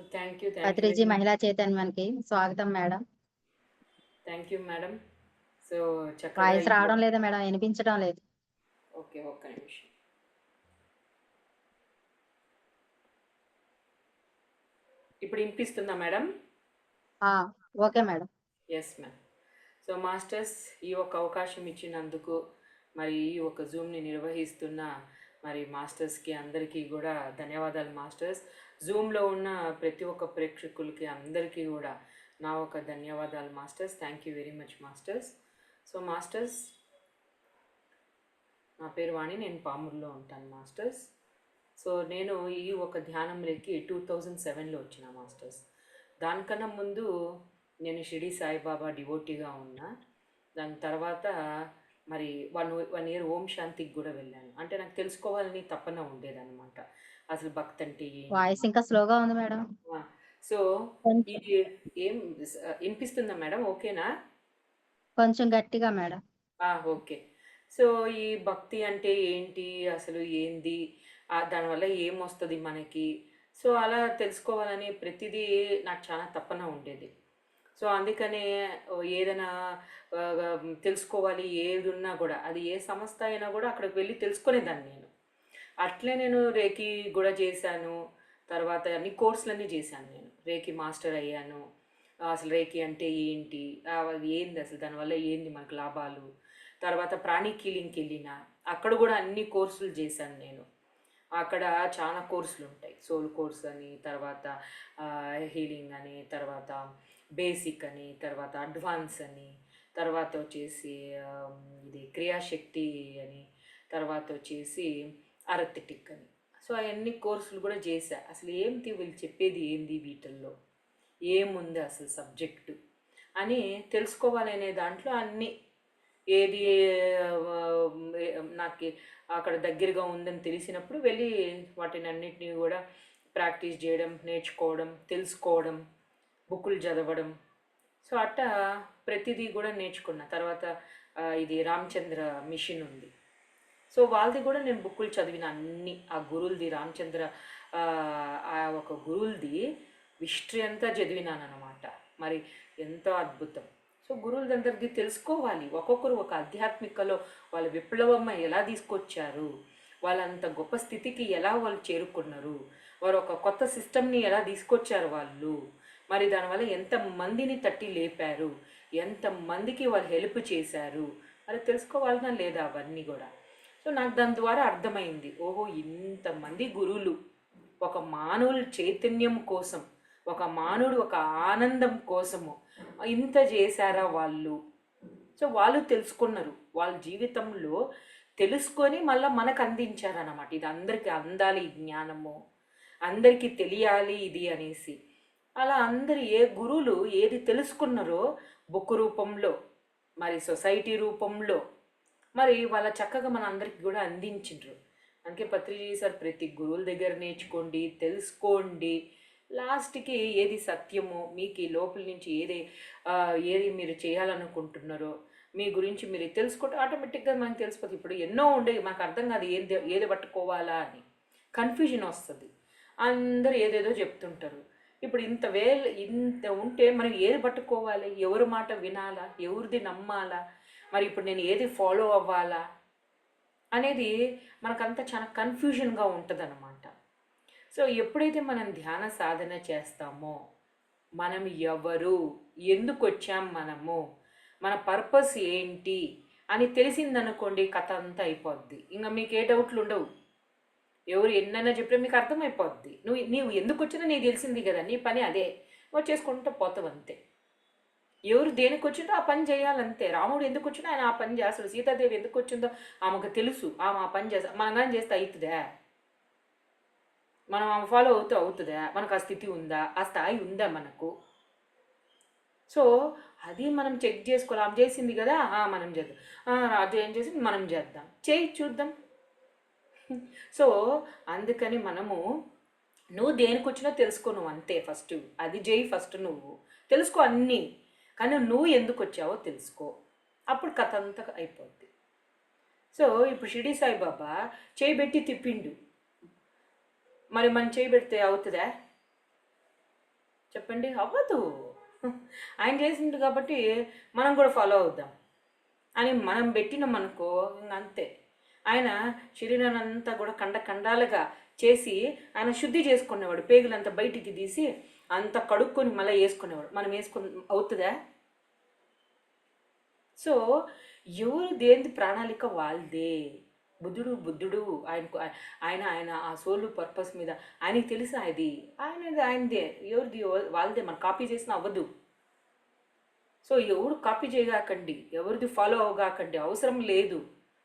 Thank you Patriji very much. మహిళా చైతన్యానికి స్వాగతం madam. Thank you madam. So, చక్కగా వాయిస్ ఈ రావడం లేదా మేడం? వినిపించడం లేదు. ఓకే. ఒక్క నిమిషం. ఇప్పుడు ఇనిపిస్తుందా మేడం? ఆ! Okay madam. Yes ma'am. So, masters ఈ ఒక్క అవకాశం ఇచ్చినందుకు, మరి ఈ ఒక జూమ్‌ని నిర్వహిస్తున్న మరి మాస్టర్స్‌కి అందరికీ గూడా ధన్యవాదాలు మాస్టర్స్. జూమ్‌లో ఉన్న ప్రతి ఒక్క ప్రేక్షకులకి అందరికీ గూడా నా ఒక ధన్యవాదాలు masters. Thank you very much masters. So, masters నా పేరు వాణి. నేను పామూరులో ఉంటాను మాస్టర్స్. సో నేను ఈ ఒక ధ్యానంలోకి 2007లో వచ్చిన మాస్టర్స్. దానికన్నా ముందు నేను షిరిడి సాయిబాబా డివోటీగా ఉన్నా. దాని తర్వాత మరి 1 ఇయర్ ఓం శాంతికి కూడా వెళ్ళాను. అంటే నాకు తెలుసుకోవాలని తపన ఉండేదన్నమాట. అసలు భక్తి అంటే ఏంటి? వాయిస్ ఇంకా స్లోగా ఉంది మేడం. ఆ! సో కొంచెం ఇది ఏం వినిపిస్తుందా మేడం? ఓకేనా? కొంచెం గట్టిగా మేడం. ఓకే. సో, ఈ భక్తి అంటే ఏంటి? అసలు ఏంది? దానివల్ల ఏమొస్తది మనకి? సో, అలా తెలుసుకోవాలని ప్రతిదీ నాకు చాలా తపన ఉండేది. సో, అందుకనే ఏదైనా తెలుసుకోవాలి ఏదున్నా గూడా, అది ఏ సంస్థ అయినా గూడా అక్కడికి వెళ్లి తెలుసుకునేదాన్ని నేను. అట్లే నేను రేకి గూడా చేశాను. తర్వాత అన్ని కోర్సులన్నీ చేశాను నేను. రేకి మాస్టర్ అయ్యాను. అసలు రేకి అంటే ఏంటి? అది ఏంది అసలు? దానివల్ల ఏంది మనకు లాభాలు? తర్వాత ప్రాణిక్ హీలింగ్‌కెళ్ళిన. అక్కడ గూడా అన్ని కోర్సులు చేశాను నేను. అక్కడ చాలా కోర్సులుంటాయి. సోల్ కోర్స్ అని, తర్వాత హీలింగ్ అని, తర్వాత బేసిక్ అని, తర్వాత అడ్వాన్స్ అని, తర్వాత వచ్చేసి ఇది క్రియాశక్తి అని, తర్వాత వచ్చేసి అరథెటిక్ అని. సో, అయన్నీ కోర్సులు గూడా చేశా. అసలు ఏంటి వీళ్ళు చెప్పేది ఏంది వీటిల్లో? ఏముంది అసలు సబ్జెక్టు? అని తెలుసుకోవాలనే దాంట్లో అన్నీ ఏది నాకు అక్కడ దగ్గరగా ఉందని తెలిసినప్పుడు వెళ్ళి వాటినన్నిటిని కూడా ప్రాక్టీస్ చేయడం, నేర్చుకోవడం, తెలుసుకోవడం, బుక్కులు చదవడం. సో, అట్టా ప్రతిదీ కూడా నేర్చుకున్న. తర్వాత ఇది రామచంద్ర మిషన్ ఉంది. సో, వాళ్ళది కూడా నేను బుక్కులు చదివిన అన్నీ. ఆ గురువులది రామచంద్ర ఆ ఒక గురువులది హిస్టరీ అంతా చదివినాననమాట. మరి ఎంతో అద్భుతం. సో, గురువుల దగ్గరది తెలుసుకోవాలి. ఒక్కొక్కరు ఒక ఆధ్యాత్మికలో వాళ్ళ విప్లవం ఎలా తీసుకొచ్చారు? వాళ్ళంత గొప్ప స్థితికి ఎలా వాళ్ళు చేరుకున్నారు? వారు ఒక కొత్త సిస్టమ్‌ని ఎలా తీసుకొచ్చారు వాళ్ళు? మరి దానివల్ల ఎంతమందిని తట్టి లేపారు? ఎంతమందికి వాళ్ళు హెల్ప్ చేశారు? మరి తెలుసుకోవాలనా లేదా అవన్నీ గూడా. సో, నాకు దాని ద్వారా అర్థమైంది. ఓహో! ఇంతమంది గురువులు ఒక మానవుల చైతన్యం కోసం, ఒక మానవుడు ఒక ఆనందం కోసము ఇంత చేశారా వాళ్ళు? సో, వాళ్ళు తెలుసుకున్నారు. వాళ్ళ జీవితంలో తెలుసుకొని మళ్ళా మనకు అందించారనమాట. ఇది అందరికీ అందాలి ఈ జ్ఞానము. అందరికీ తెలియాలి ఇది అనేసి. అలా అందరు ఏ గురువులు ఏది తెలుసుకున్నారో బుక్ రూపంలో, మరి సొసైటీ రూపంలో, మరి వాళ్ళ చక్కగా మన అందరికి కూడా అందించిండ్రు. అందుకే పత్రిజీ సార్ ప్రతి గురువుల దగ్గర నేర్చుకోండి, తెలుసుకోండి. లాస్ట్‌కి ఏది సత్యమో, మీకు ఈ లోపల నుంచి ఏది మీరు చేయాలనుకుంటున్నారో, మీ గురించి మీరు తెలుసుకుంటే ఆటోమేటిక్‌గా మనకు తెలిసిపోతుంది. ఇప్పుడు ఎన్నో ఉండేవి మనకు అర్థం కాదు ఏది ఏది పట్టుకోవాలా అని. కన్‌ఫ్యూజన్ వస్తది. అందరూ ఏదేదో చెప్తుంటారు. ఇప్పుడు ఇంత ఉంటే మనం ఏది పట్టుకోవాలి? ఎవరి మాట వినాలా? ఎవరిది నమ్మాలా? మరి ఇప్పుడు నేను ఏది ఫాలో అవ్వాలా? అనేది మనకంతా చాలా కన్‌ఫ్యూజన్‌గా ఉంటదనమాట. సో, ఎప్పుడైతే మనం ధ్యాన సాధన చేస్తామో, మనం ఎవరు? ఎందుకొచ్చాం మనము? మన పర్పస్ ఏంటి? అని తెలిసిందనుకోండి కథ అంతా అయిపోద్ది. ఇంగ మీకు ఏ డౌట్లు ఉండవు. ఎవరు ఎన్నైనా చెప్పినా మీకు అర్థమైపోద్ది. నీవు ఎందుకొచ్చినా నీకు తెలిసింది కదా! నీ పని అదే. నువ్వు చేసుకుంటూ పోతావంతే. ఎవరు దేనికొచ్చిందో ఆ పని చేయాలంతే. రాముడు ఎందుకొచ్చినా ఆయన ఆ పని చేస్తాడు. సీతాదేవి ఎందుకొచ్చిందో ఆమెకు తెలుసు. ఆమె ఆ పని చేస్తా మనం గాని చేస్తే అయితదా? మనం ఆమె ఫాలో అవుతదా? మనకు ఆ స్థితి ఉందా? ఆ స్థాయి ఉందా మనకు? సో, అది మనం చెక్ చేసుకోవాలి. ఆమె చేసింది కదా! మనం చేద్దాం. రాజు ఏం చేసింది? మనం చేద్దాం. చేయి చూద్దాం. సో, అందుకని మనము నువ్వు దేనికొచ్చినా తెలుసుకో నువ్వంతే ఫస్ట్. అది చెయ్యి ఫస్ట్ నువ్వు. తెలుసుకో అన్నీ. కానీ నువ్వు ఎందుకొచ్చావో తెలుసుకో. అప్పుడు కథ అంతా అయిపోద్ది. సో, ఇప్పుడు షిరిడి సాయిబాబా చేయి పెట్టి తిప్పిండు. మరి మనం చేయి పెడితే అవుతుందా? చెప్పండి, అవ్వదు. ఆయన చేసిండు కాబట్టి మనం కూడా ఫాలో అవుద్దాం అని మనం పెట్టినామనుకో ఇంక అంతే. ఆయన శరీరాన్ని అంతా కూడా ఖండాలుగా చేసి ఆయన శుద్ధి చేసుకునేవాడు, పేగులంతా బయటికి తీసి అంత కడుక్కొని మళ్ళీ వేసుకునేవాడు. మనం వేసుకుని అవుతుందా? సో ఎవరు దేని ప్రణాళిక వాళ్ళదే. బుద్ధుడు ఆయనకు ఆయన ఆయన ఆ సోల్ పర్పస్ మీద ఆయనకి తెలుసు. అది ఆయనదే, ఎవరిది వాళ్ళదే. మనం కాపీ చేసినా అవ్వదు. సో ఎవరు కాపీ చేయగాకండి, ఎవరిది ఫాలో అవగాకండి, అవసరం లేదు.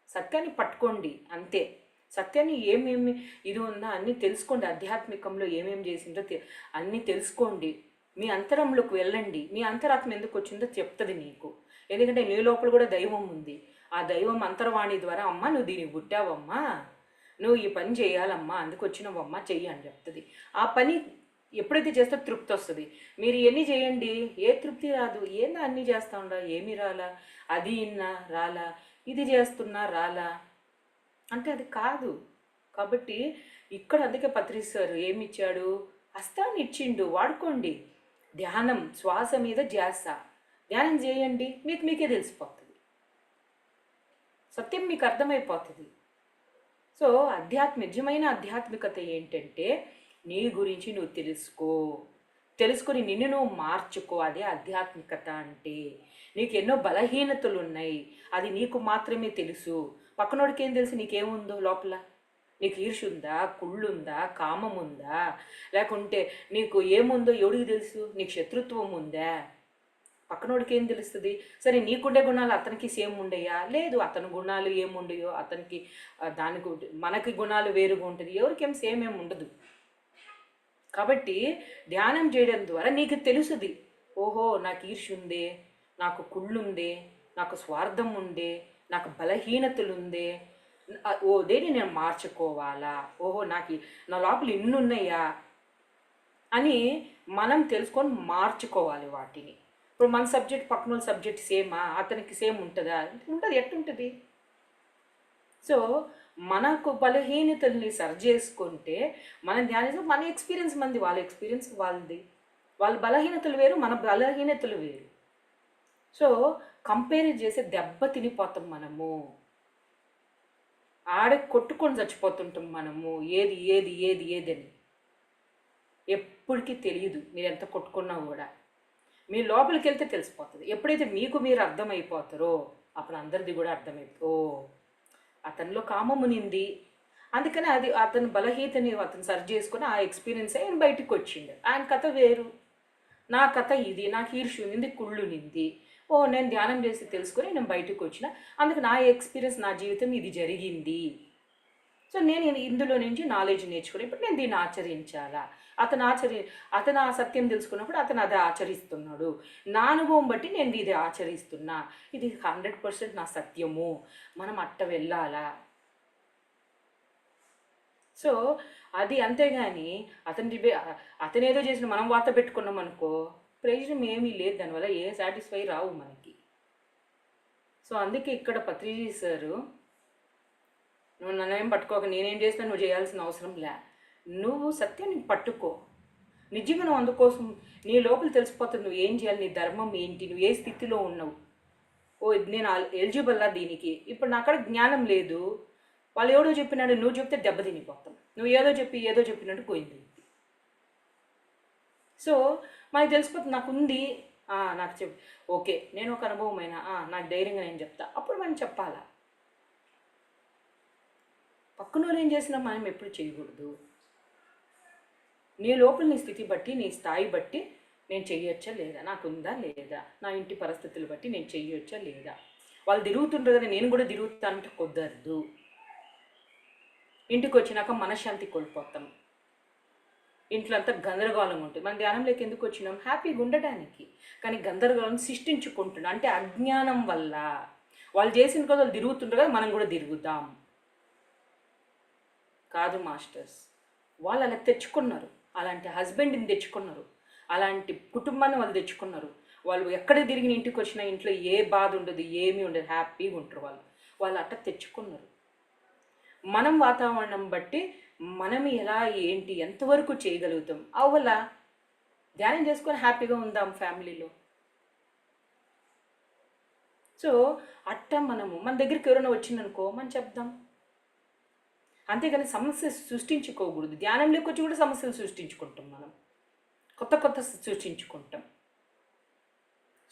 సత్యాన్ని పట్టుకోండి అంతే. సత్యాన్ని ఏమేమి ఇది ఉందా అన్నీ తెలుసుకోండి. ఆధ్యాత్మికంలో ఏమేమి చేసిందో అన్నీ తెలుసుకోండి. మీ అంతరంలోకి వెళ్ళండి. మీ అంతరాత్మ ఎందుకు వచ్చిందో చెప్తుంది మీకు. ఎందుకంటే నీ లోపల కూడా దైవం ఉంది. ఆ దైవం అంతర్వాణి ద్వారా, అమ్మ నువ్వు దీనికి పుట్టావమ్మా, నువ్వు ఈ పని చేయాలమ్మా, అందుకు వచ్చినవమ్మా చెయ్యి అని చెప్తుంది. ఆ పని ఎప్పుడైతే చేస్తే తృప్తి వస్తుంది. మీరు ఎన్ని చేయండి, ఏ తృప్తి రాదు. ఏందా అన్నీ చేస్తా ఉండా, ఏమి రాలా, అది ఇన్నా రాలా, ఇది చేస్తున్నా రాలా అంటే అది కాదు. కాబట్టి ఇక్కడ అందుకే పత్రిస్తారు ఏమిచ్చాడు, హస్తాన్ని ఇచ్చిండు, వాడుకోండి. ధ్యానం, శ్వాస మీద ధ్యాస. ధ్యానం చేయండి, మీకే తెలిసిపోతుంది, సత్యం మీకు అర్థమైపోతుంది. సో నిజమైన ఆధ్యాత్మికత ఏంటంటే నీ గురించి నువ్వు తెలుసుకొని నిన్ను నువ్వు మార్చుకో. అదే ఆధ్యాత్మికత అంటే. నీకు ఎన్నో బలహీనతలు ఉన్నాయి, అది నీకు మాత్రమే తెలుసు. పక్కనోడికి ఏం తెలుసు నీకేముందో లోపల? నీకు ఈర్ష్య ఉందా, కుళ్ళుందా, కామం ఉందా, లేకుంటే నీకు ఏముందో ఎవడికి తెలుసు? నీకు శత్రుత్వం ఉందా? పక్కనోడికి ఏం తెలుస్తుంది? సరే నీకుండే గుణాలు అతనికి సేమ్ ఉండయా? లేదు, అతని గుణాలు ఏముండయో అతనికి దానికి మనకి గుణాలు వేరుగా ఉంటుంది, ఎవరికేం సేమ్ ఏమి ఉండదు. కాబట్టి ధ్యానం చేయడం ద్వారా నీకు తెలుసుది, ఓహో నాకు ఈర్ష్య ఉందే, నాకు కుళ్ళుందే, నాకు స్వార్థం ఉందే, నాకు బలహీనతలుందే, ఓ దేని నేను మార్చుకోవాలా, ఓహో నాకు నా లోపల ఇన్నున్నాయా అని మనం తెలుసుకొని మార్చుకోవాలి వాటిని. ఇప్పుడు మన సబ్జెక్ట్ పక్కన సబ్జెక్ట్ సేమా, అతనికి సేమ్ ఉంటుందా? ఉంటుంది, ఎట్టుంటుంది? సో మనకు బలహీనతల్ని సరి చేసుకుంటే మనం ధ్యానించడం, మన ఎక్స్పీరియన్స్ మంది, వాళ్ళ ఎక్స్పీరియన్స్ వాళ్ళది, వాళ్ళ బలహీనతలు వేరు, మన బలహీనతలు వేరు. సో కంపేర్ చేసి దెబ్బ తినిపోతాం మనము, కొట్టుకొని చచ్చిపోతుంటాం మనము, ఏది ఏది ఏది ఏదని ఎప్పటికీ తెలియదు. మీరు ఎంత కొట్టుకున్నా కూడా మీ లోపలికి వెళ్తే తెలిసిపోతుంది. ఎప్పుడైతే మీకు మీరు అర్థమైపోతారో అప్పుడు అందరిది కూడా అర్థమైపో, అతనిలో కామమునింది, అందుకని అది అతని బలహీనతని అతను సరి చేసుకుని ఆ ఎక్స్పీరియన్స్ ఆయన బయటకు వచ్చిండు. ఆయన కథ వేరు, నా కథ ఇది, నాకు ఈర్ష్య ఉంది, కుళ్ళునింది, ఓ నేను ధ్యానం చేసి తెలుసుకొని నేను బయటకు వచ్చిన, అందుకు నా ఎక్స్పీరియన్స్, నా జీవితం ఇది జరిగింది. సో నేను ఇందులో నుంచి నాలెడ్జ్ నేర్చుకుని ఇప్పుడు నేను దీన్ని ఆచరించాలా. అతను ఆ సత్యం తెలుసుకున్నప్పుడు అతను అది ఆచరిస్తున్నాడు, నా అనుభవం బట్టి నేను ఇది ఆచరిస్తున్నా, ఇది 100% నా సత్యము, మనం అట్ట వెళ్ళాలా. సో అది అంతేగాని అతనేదో చేసిన మనం వాత పెట్టుకున్నాం అనుకో, ప్రయోజనం ఏమీ లేదు, దానివల్ల ఏ సాటిస్ఫై రావు మనకి. సో అందుకే ఇక్కడ పత్రిజీ సారు, నువ్వు నన్నేం పట్టుకోక నేనేం చేసినా నువ్వు చేయాల్సిన అవసరం లే, నువ్వు సత్యాన్ని పట్టుకో. నిజంగా నువ్వు అందుకోసం నీ లోపల తెలిసిపోతుంది నువ్వు ఏం చేయాలి, నీ ధర్మం ఏంటి, నువ్వు ఏ స్థితిలో ఉన్నావు. ఓ నేను ఎలిజిబుల్లా దీనికి, ఇప్పుడు నా అక్కడ జ్ఞానం లేదు, వాళ్ళు ఎవడో చెప్పినాడు, నువ్వు చెప్తే దెబ్బ తినిపోతాం, నువ్వు ఏదో చెప్పినట్టు పోయింది. సో మనకి తెలిసిపోతుంది, నాకు ఉంది, నాకు ఓకే నేను ఒక అనుభవం అయినా, నాకు ధైర్యంగా నేను చెప్తా, అప్పుడు మనం చెప్పాలా. పక్కన వాళ్ళు ఏం చేసినా మనం ఎప్పుడు చేయకూడదు. నీ లోపల నీ స్థితి బట్టి, నీ స్థాయి బట్టి నేను చెయ్యొచ్చా లేదా, నాకుందా లేదా, నా ఇంటి పరిస్థితులు బట్టి నేను చెయ్యొచ్చా లేదా. వాళ్ళు తిరుగుతుంటారు కదా నేను కూడా తిరుగుతానంటే కుదరదు. ఇంటికి వచ్చినాక మనశ్శాంతి కోల్పోతాం, ఇంట్లో అంతా గందరగోళం ఉంటుంది. మన ధ్యానంలోకి ఎందుకు వచ్చినాం, హ్యాపీగా ఉండడానికి. కానీ గందరగోళం సృష్టించుకుంటున్నాం, అంటే అజ్ఞానం వల్ల. వాళ్ళు చేసిన కదా వాళ్ళు తిరుగుతుంటారు కదా మనం కూడా తిరుగుతాం. కాదు మాస్టర్స్, వాళ్ళు అలా తెచ్చుకున్నారు, అలాంటి హస్బెండ్ని తెచ్చుకున్నారు, అలాంటి కుటుంబాన్ని వాళ్ళు తెచ్చుకున్నారు. వాళ్ళు ఎక్కడ తిరిగిన ఇంటికి వచ్చినా ఇంట్లో ఏ బాధ ఉండదు, ఏమీ ఉండదు, హ్యాపీగా ఉంటారు వాళ్ళు అట్ట తెచ్చుకున్నారు. మనం వాతావరణం బట్టి మనం ఎలా ఏంటి ఎంతవరకు చేయగలుగుతాం. అవలా ధ్యానం చేసుకొని హ్యాపీగా ఉందాం ఫ్యామిలీలో. సో అట్ట మనము మన దగ్గరికి ఎవరైనా వచ్చిందనుకో మనం చెప్దాం, అంతేగాని సమస్య సృష్టించుకోకూడదు. ధ్యానంలోకి వచ్చి కూడా సమస్యలు సృష్టించుకుంటాం, మనం కొత్త కొత్త సృష్టించుకుంటాం.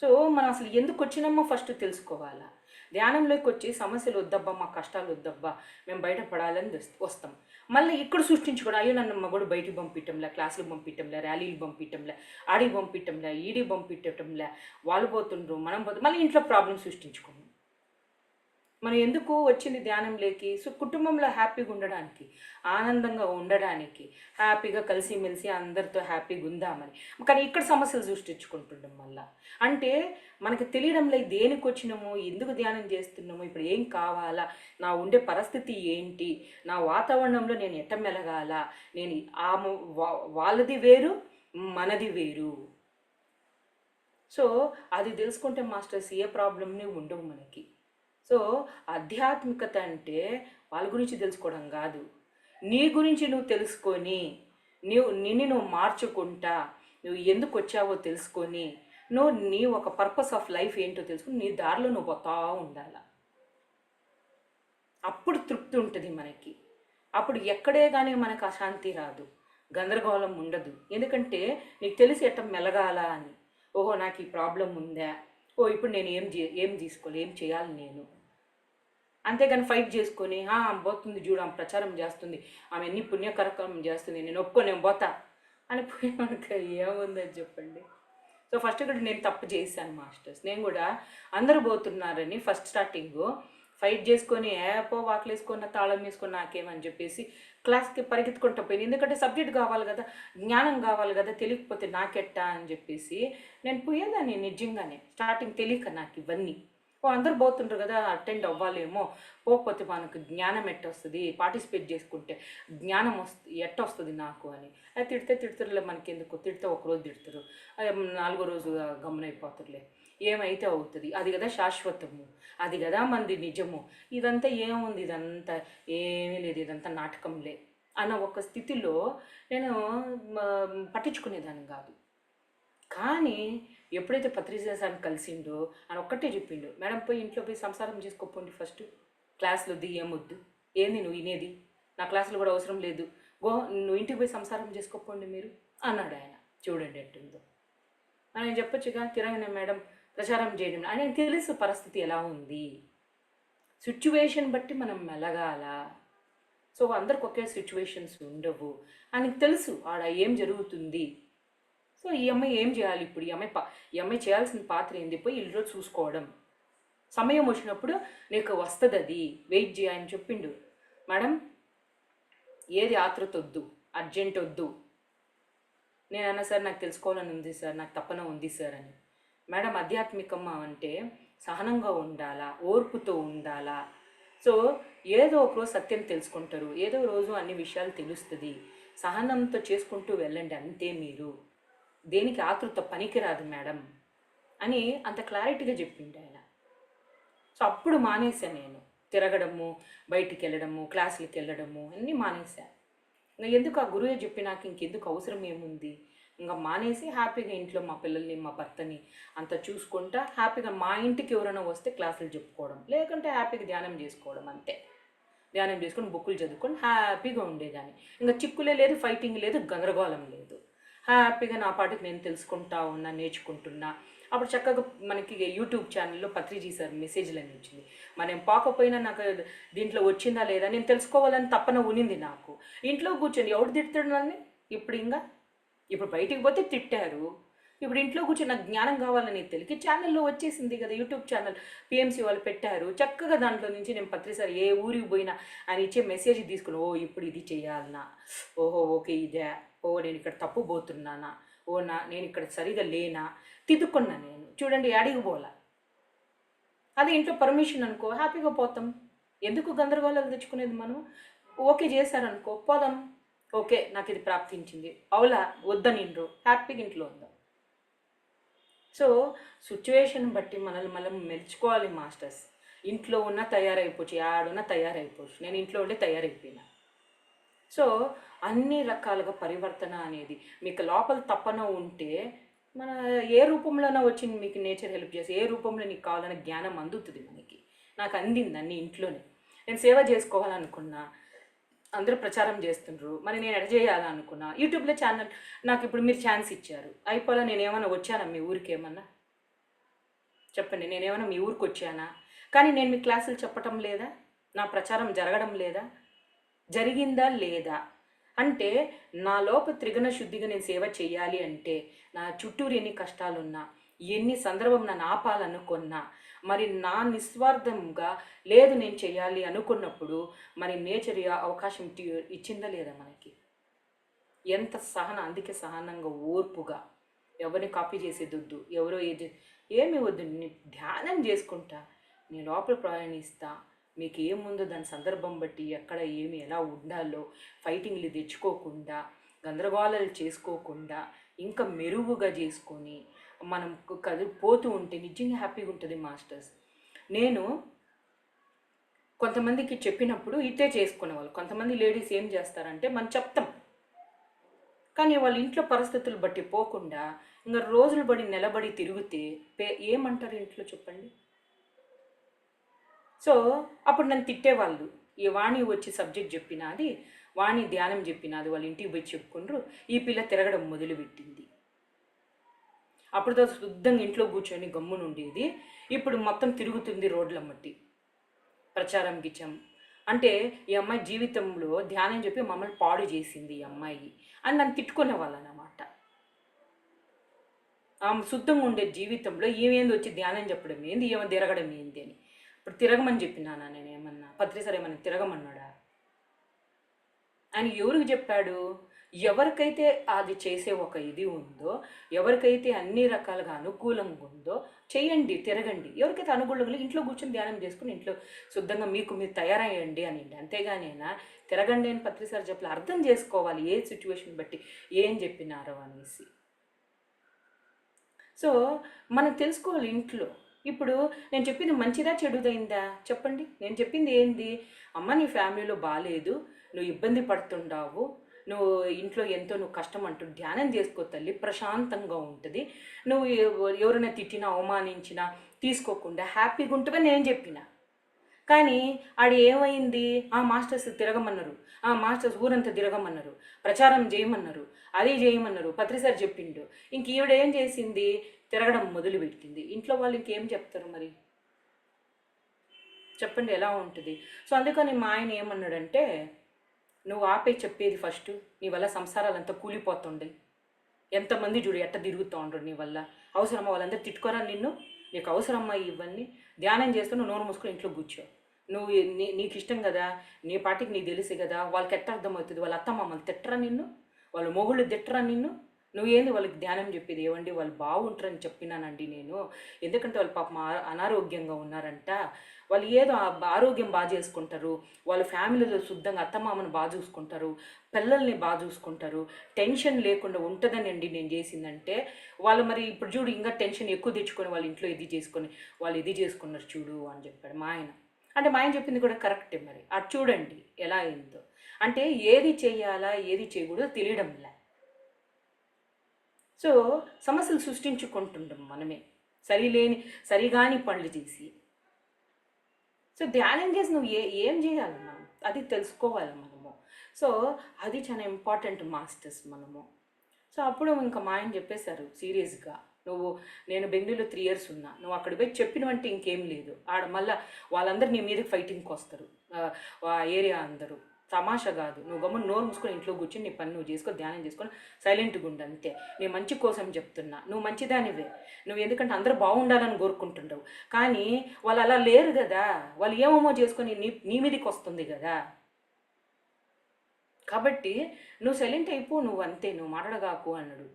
సో మనం అసలు ఎందుకు వచ్చినామో ఫస్ట్ తెలుసుకోవాలా. ధ్యానంలోకి వచ్చి సమస్యలు వద్దబ్బా, మా కష్టాలు వద్దబ్బా, మేము బయటపడాలని వస్తాం. మళ్ళీ ఇక్కడ సృష్టించుకోవడం, అయ్యో నన్ను మగడు బయటికి పంపించంలే, క్లాసులకు పంపించంలే, ర్యాలీలు పంపించంలే, ఆడికి పంపించంలే, ఈడికి పంపించటంలే, వాళ్ళు పోతుండ్రు మనం పోతుండ్రు, మళ్ళీ ఇంట్లో ప్రాబ్లం సృష్టించుకోము. మనం ఎందుకు వచ్చింది ధ్యానంలోకి? సో కుటుంబంలో హ్యాపీగా ఉండడానికి, ఆనందంగా ఉండడానికి, హ్యాపీగా కలిసిమెలిసి అందరితో హ్యాపీగా ఉందామని. కానీ ఇక్కడ సమస్యలు సృష్టించుకుంటుండం మళ్ళా. అంటే మనకి తెలియడంలో దేనికి వచ్చినామో, ఎందుకు ధ్యానం చేస్తున్నామో, ఇప్పుడు ఏం కావాలా, నా ఉండే పరిస్థితి ఏంటి, నా వాతావరణంలో నేను ఎట్ట మెలగాల, నేను వాళ్ళది వేరు మనది వేరు. సో అది తెలుసుకుంటే మాస్టర్స్ ఏ ప్రాబ్లమ్ని ఉండవు మనకి. సో ఆధ్యాత్మికత అంటే వాళ్ళ గురించి తెలుసుకోవడం కాదు, నీ గురించి నువ్వు తెలుసుకొని నిన్ను మార్చుకుంటా, నువ్వు ఎందుకు వచ్చావో తెలుసుకొని, నీ ఒక పర్పస్ ఆఫ్ లైఫ్ ఏంటో తెలుసుకుని నీ దారిలో నువ్వు పోతా ఉండాల. అప్పుడు తృప్తి ఉంటుంది మనకి. అప్పుడు ఎక్కడే కానీ మనకు అశాంతి రాదు, గందరగోళం ఉండదు. ఎందుకంటే నీకు తెలిసి ఎట్ట మెలగాల అని. ఓహో నాకు ఈ ప్రాబ్లం ఉందా, ఇప్పుడు నేను ఏం తీసుకోవాలి, ఏం చేయాలి నేను. అంతేగాని ఫైట్ చేసుకొని పోతుంది చూడు, ఆమె ప్రచారం చేస్తుంది, ఆమె ఎన్ని పుణ్యకరకం చేస్తుంది, నేను పోతా అని పోయి మనకు ఏముందని చెప్పండి. సో ఫస్ట్ ఇక్కడ నేను తప్పు చేశాను మాస్టర్స్. నేను కూడా అందరూ పోతున్నారని ఫస్ట్ స్టార్టింగ్ ఫైట్ చేసుకొని వాకులు వేసుకున్న తాళం వేసుకొని నాకేమని చెప్పేసి క్లాస్కి పరిగెత్తుకుంటూ పోయింది. ఎందుకంటే సబ్జెక్ట్ కావాలి కదా, జ్ఞానం కావాలి కదా, తెలియకపోతే నాకెట్టా అని చెప్పేసి నేను పోయేదాన్ని నిజంగానే. స్టార్టింగ్ తెలియక నాకు ఇవన్నీ అందరు పోతుంటారు కదా, అటెండ్ అవ్వాలేమో, పోకపోతే మనకు జ్ఞానం ఎట్టొస్తుంది, పార్టిసిపేట్ చేసుకుంటే జ్ఞానం ఎట్టొస్తుంది నాకు అని. అది తిడతారులే, మనకి ఎందుకు తిడితే ఒకరోజు తిడతారు, 4వ రోజు గమనైపోతారులే, ఏమైతే అవుతుంది, అది కదా శాశ్వతము, అది కదా మంది నిజము, ఇదంతా ఏముంది, ఇదంతా ఏమీ లేదు, ఇదంతా నాటకంలే అన్న ఒక స్థితిలో నేను పట్టించుకునేదాన్ని కాదు. కానీ ఎప్పుడైతే పత్రిసారిని కలిసిండో అని ఒక్కటే చెప్పిండు, మేడం పోయి ఇంట్లో పోయి సంసారం చేసుకోపోండి, ఫస్ట్ క్లాసులు వద్దు, ఏమొద్దు, ఏంది నువ్వు వినేది, నా క్లాసులు కూడా అవసరం లేదు, నువ్వు ఇంటికి పోయి సంసారం చేసుకోపోండి మీరు అన్నాడు ఆయన. చూడండి ఎట్టుందో. ఆయన చెప్పొచ్చుగా, తిరగనే మేడం ప్రచారం చేయడం, ఆయన తెలుసు పరిస్థితి ఎలా ఉంది, సిచ్యువేషన్ బట్టి మనం మెలగాల. సో అందరికి ఒకే సిచ్యువేషన్స్ ఉండవు, ఆయనకు తెలుసు ఆడ ఏం జరుగుతుంది. సో ఈ అమ్మాయి ఏం చేయాలి ఇప్పుడు, ఈ అమ్మాయి చేయాల్సిన పాత్ర ఏంది, పోయి ఇల్లు చూసుకోవడం, సమయం వచ్చినప్పుడు నీకు వస్తుంది, అది వెయిట్ చేయని చెప్పిండు. మేడం ఏది ఆతృత వద్దు, అర్జెంట్ వద్దు. నేనన్నా సార్ నాకు తెలుసుకోవాలని ఉంది సార్, నాకు తప్పన ఉంది సార్ అని. మేడం ఆధ్యాత్మికమ్మ అంటే సహనంగా ఉండాలా, ఓర్పుతో ఉండాలా. సో ఏదో ఒకరోజు సత్యం తెలుసుకుంటారు, ఏదో రోజు అన్ని విషయాలు తెలుస్తుంది, సహనంతో చేసుకుంటూ వెళ్ళండి అంతే. మీరు దేనికి ఆతృత పనికిరాదు మేడం అని అంత క్లారిటీగా చెప్పిండు ఆయన. సో అప్పుడు మానేశాను నేను తిరగడము, బయటికి వెళ్ళడము, క్లాసులకి వెళ్ళడము అన్నీ మానేశాను. ఇంకా ఎందుకు ఆ గురువే చెప్పి నాకు ఇంకెందుకు అవసరం ఏముంది, ఇంకా మానేసి హ్యాపీగా ఇంట్లో మా పిల్లల్ని మా భర్తని అంత చూసుకుంటా హ్యాపీగా మా ఇంటికి ఎవరైనా వస్తే క్లాసులు చెప్పుకోవడం, లేకుంటే హ్యాపీగా ధ్యానం చేసుకోవడం అంతే. ధ్యానం చేసుకొని బుక్కులు చదువుకొని హ్యాపీగా ఉండేదాన్ని. ఇంకా చిక్కులే లేదు, ఫైటింగ్ లేదు, గందరగోళం లేదు. హ్యాపీగా నా పాటికి నేను తెలుసుకుంటా ఉన్నా, నేర్చుకుంటున్నా. అప్పుడు చక్కగా మనకి యూట్యూబ్ ఛానల్లో పత్రిజీ సార్ మెసేజ్లు అని వచ్చింది. మనం పోకపోయినా నాకు దీంట్లో వచ్చిందా లేదా నేను తెలుసుకోవాలని తప్పన ఉనింది నాకు. ఇంట్లో కూర్చొని ఎవడు తిడతాడు నన్ను ఇప్పుడు బయటికి పోతే తిట్టారు, ఇప్పుడు ఇంట్లో కూర్చొని నాకు జ్ఞానం కావాలని తెలికి ఛానల్లో వచ్చేసింది కదా, యూట్యూబ్ ఛానల్ పిఎంసి వాళ్ళు పెట్టారు. చక్కగా దాంట్లో నుంచి నేను పత్రిసారి ఏ ఊరికి పోయినా ఆయన ఇచ్చే మెసేజ్ తీసుకుని, ఇప్పుడు ఇది చేయాలనా, ఓకే ఇదే, నేను ఇక్కడ తప్పు పోతున్నానా, నేను ఇక్కడ సరిగా లేనా, తిద్దుకున్నా నేను. చూడండి యాడికి పోలా, అదే ఇంట్లో పర్మిషన్ అనుకో హ్యాపీగా పోతాం. ఎందుకు గందరగోళాలు తెచ్చుకునేది మనం? ఓకే చేశారనుకో పోదాం, ఓకే నాకు ఇది ప్రాప్తించింది, అవులా వద్దనిండ్రు, హ్యాపీగా ఇంట్లో ఉందాం. సో సిచ్యువేషన్ బట్టి మనం మెలుచుకోవాలి మాస్టర్స్. ఇంట్లో ఉన్న తయారైపోవచ్చు, ఆడున్న తయారైపోవచ్చు. నేను ఇంట్లో ఉండే తయారైపోయినా. సో అన్ని రకాలుగా పరివర్తన అనేది మీకు లోపల తపన ఉంటే మన ఏ రూపంలోనో వచ్చింది మీకు నేచర్ హెల్ప్ చేసి ఏ రూపంలో నీకు కావాలన్న జ్ఞానం అందుతుంది మనకి. నాకు అందింది అన్ని ఇంట్లోనే. నేను సేవ చేసుకోవాలనుకున్నా, అందరూ ప్రచారం చేస్తుండ్రు, మరి నేను ఎడ చేయాలనుకున్నా యూట్యూబ్లో ఛానల్. నాకు ఇప్పుడు మీరు ఛాన్స్ ఇచ్చారు, అయిపోలా నేను ఏమైనా వచ్చానా మీ ఊరికి? ఏమన్నా చెప్పండి, నేనేమైనా మీ ఊరికి వచ్చానా? కానీ నేను మీ క్లాసులు చెప్పటం లేదా? నా ప్రచారం జరగడం లేదా? జరిగిందా లేదా? అంటే నా లోప త్రిగుణ శుద్ధిగా నేను సేవ చేయాలి అంటే నా చుట్టూరు ఎన్ని కష్టాలున్నా, ఎన్ని సందర్భం నన్ను ఆపాలనుకున్నా, మరి నా నిస్వార్థంగా లేదు నేను చేయాలి అనుకున్నప్పుడు మరి నేచర్ అవకాశం ఇచ్చిందా లేదా మనకి? ఎంత సహన, అందుకే సహనంగా ఓర్పుగా ఎవరిని కాపీ చేసేది వద్దు, ఎవరో ఏమి వద్దు, ధ్యానం చేసుకుంటా నీ లోపల ప్రయాణిస్తా. మీకు ఏముందో దాని సందర్భం బట్టి ఎక్కడ ఏమి ఎలా ఉండాలో ఫైటింగ్లు తెచ్చుకోకుండా, గందరగోళాలు చేసుకోకుండా ఇంకా మెరుగుగా చేసుకొని మనం పోతూ ఉంటే నిజంగా హ్యాపీగా ఉంటుంది మాస్టర్స్. నేను కొంతమందికి చెప్పినప్పుడు ఇట్టే చేసుకునే వాళ్ళు, కొంతమంది లేడీస్ ఏం చేస్తారంటే మనం చెప్తాం కానీ వాళ్ళ ఇంట్లో పరిస్థితులు బట్టి పోకుండా ఇంకా రోజులు బడి నిలబడి తిరిగితే ఏమంటారు ఇంట్లో చెప్పండి? సో అప్పుడు నన్ను తిట్టేవాళ్ళు. ఈ వాణి వచ్చి సబ్జెక్ట్ చెప్పినది, వాణి ధ్యానం చెప్పినది, వాళ్ళ ఇంటికి పోయి చెప్పుకుండ్రు, ఈ పిల్ల తిరగడం మొదలుపెట్టింది. అప్పుడుతో శుద్ధంగా ఇంట్లో కూర్చొని గమ్మునుండేది, ఇప్పుడు మొత్తం తిరుగుతుంది రోడ్ల మట్టి ప్రచారం గిచ్చం. అంటే ఈ అమ్మాయి జీవితంలో ధ్యానం చెప్పి మమ్మల్ని పాడు చేసింది ఈ అమ్మాయి అని నన్ను తిట్టుకునే వాళ్ళనమాట. ఆమె శుద్ధంగా ఉండే జీవితంలో ఏమేంది వచ్చి ధ్యానం చెప్పడం ఏంది, ఏమో తిరగడం ఏంది అని. ఇప్పుడు తిరగమని చెప్పినానా నేను? ఏమన్నా పత్రిసారి ఏమన్నా తిరగమన్నాడా? ఆయన ఎవరికి చెప్పాడు? ఎవరికైతే అది చేసే ఒక ఇది ఉందో, ఎవరికైతే అన్ని రకాలుగా అనుకూలంగా ఉందో చేయండి, తిరగండి. ఎవరికైతే అనుకూలంగా ఇంట్లో కూర్చొని ధ్యానం చేసుకుని ఇంట్లో శుద్ధంగా మీకు మీరు తయారయ్యండి అని. అంతేగానేనా తిరగండి అని పత్రిసారి చెప్పాలి. అర్థం చేసుకోవాలి ఏ సిచ్యువేషన్ బట్టి ఏం చెప్పినారో అనేసి. సో మనం తెలుసుకోవాలి ఇంట్లో. ఇప్పుడు నేను చెప్పింది మంచిదా చెడుదైందా చెప్పండి? నేను చెప్పింది ఏంది? అమ్మ నీ ఫ్యామిలీలో బాగాలేదు, నువ్వు ఇబ్బంది పడుతుండావు, నువ్వు ఇంట్లో ఎంతో నువ్వు కష్టం అంటూ ధ్యానం చేసుకో తల్లి, ప్రశాంతంగా ఉంటుంది. నువ్వు ఎవరైనా తిట్టినా అవమానించినా తీసుకోకుండా హ్యాపీగా ఉంటుందని నేను చెప్పిన. కానీ ఆడు ఏమైంది? మాస్టర్స్ తిరగమన్నారు, మాస్టర్స్ ఊరంతా తిరగమన్నారు, ప్రచారం చేయమన్నారు, అది చేయమన్నారు, పత్రిసారి చెప్పిండు. ఇంక ఈవిడేం చేసింది? తిరగడం మొదలుపెట్టింది. ఇంట్లో వాళ్ళు ఇంకేం చెప్తారు మరి చెప్పండి? ఎలా ఉంటుంది? సో అందుకని మా ఆయన ఏమన్నాడంటే, నువ్వు ఆపే చెప్పేది ఫస్ట్, నీ వల్ల సంసారాలంతా కూలిపోతుండే, ఎంతమంది చూడు ఎట్ట తిరుగుతూ ఉండరు నీ వల్ల. అవసరమా? వాళ్ళందరూ తిట్టుకోరా నిన్ను? నీకు అవసరమ్మా ఇవన్నీ? ధ్యానం చేస్తూ నువ్వు నోరు మూసుకొని ఇంట్లో కూర్చో. నువ్వు నీకు ఇష్టం కదా, నీ పార్టీకి నీకు తెలిసి కదా, వాళ్ళకి ఎట్ట అర్థమవుతుంది? వాళ్ళ అత్త మమ్మల్ని తిట్టరా నిన్ను? వాళ్ళ మొగుళ్ళు తిట్టరా నిన్ను? నువ్వేంది వాళ్ళకి ధ్యానం చెప్పేది? ఏవండి వాళ్ళు బాగుంటారని చెప్పినానండి నేను. ఎందుకంటే వాళ్ళు పాపం అనారోగ్యంగా ఉన్నారంట, వాళ్ళు ఏదో ఆరోగ్యం బాగా చేసుకుంటారు, వాళ్ళ ఫ్యామిలీలో శుద్ధంగా అత్తమామను బాగా చూసుకుంటారు, పిల్లల్ని బాగా చూసుకుంటారు, టెన్షన్ లేకుండా ఉంటుందని అండి నేను చేసిందంటే. వాళ్ళు మరి ఇప్పుడు చూడు ఇంకా టెన్షన్ ఎక్కువ తెచ్చుకొని వాళ్ళ ఇంట్లో ఇది చేసుకొని వాళ్ళు ఇది చేసుకున్నారు చూడు అని చెప్పాడు మా ఆయన. అంటే మా ఆయన చెప్పింది కూడా కరెక్టే. మరి అది చూడండి ఎలా అయిందో. అంటే ఏది చేయాలా ఏది చేయకూడదో తెలియడంలే. సో సమస్యలు సృష్టించుకుంటుంటాం మనమే సరిగాని పనులు చేసి. సో ధ్యానం చేసి నువ్వు ఏం చేయాలి మనం అది తెలుసుకోవాలి మనము. సో అది చాలా ఇంపార్టెంట్ మాస్టర్స్ మనము. సో అప్పుడు ఇంకా మా ఆయన చెప్పేశారు సీరియస్గా, నేను బెంగళూరులో 3 years ఉన్నా, నువ్వు అక్కడ పోయి చెప్పినవంటే ఇంకేం లేదు, ఆడ మళ్ళీ వాళ్ళందరూ నీ మీదకి ఫైటింగ్కి వస్తారు, ఏరియా అందరూ. తమాషా కాదు, నువ్వు గమ్మున నోరు మూసుకొని ఇంట్లో కూర్చొని నీ పని నువ్వు చేసుకో, ధ్యానం చేసుకొని సైలెంట్గా ఉండు అంతే. నీ మంచి కోసం చెప్తున్నా, నువ్వు మంచిదానివే. నువ్వు ఎందుకంటే అందరూ బాగుండాలని కోరుకుంటుంటావు, కానీ వాళ్ళు అలా లేరు కదా, వాళ్ళు ఏమేమో చేసుకొని నీ మీదకి వస్తుంది కదా. కాబట్టి నువ్వు సైలెంట్ అయిపో, నువ్వు అంతే, నువ్వు మాట్లాడగాకు అన్నాడు.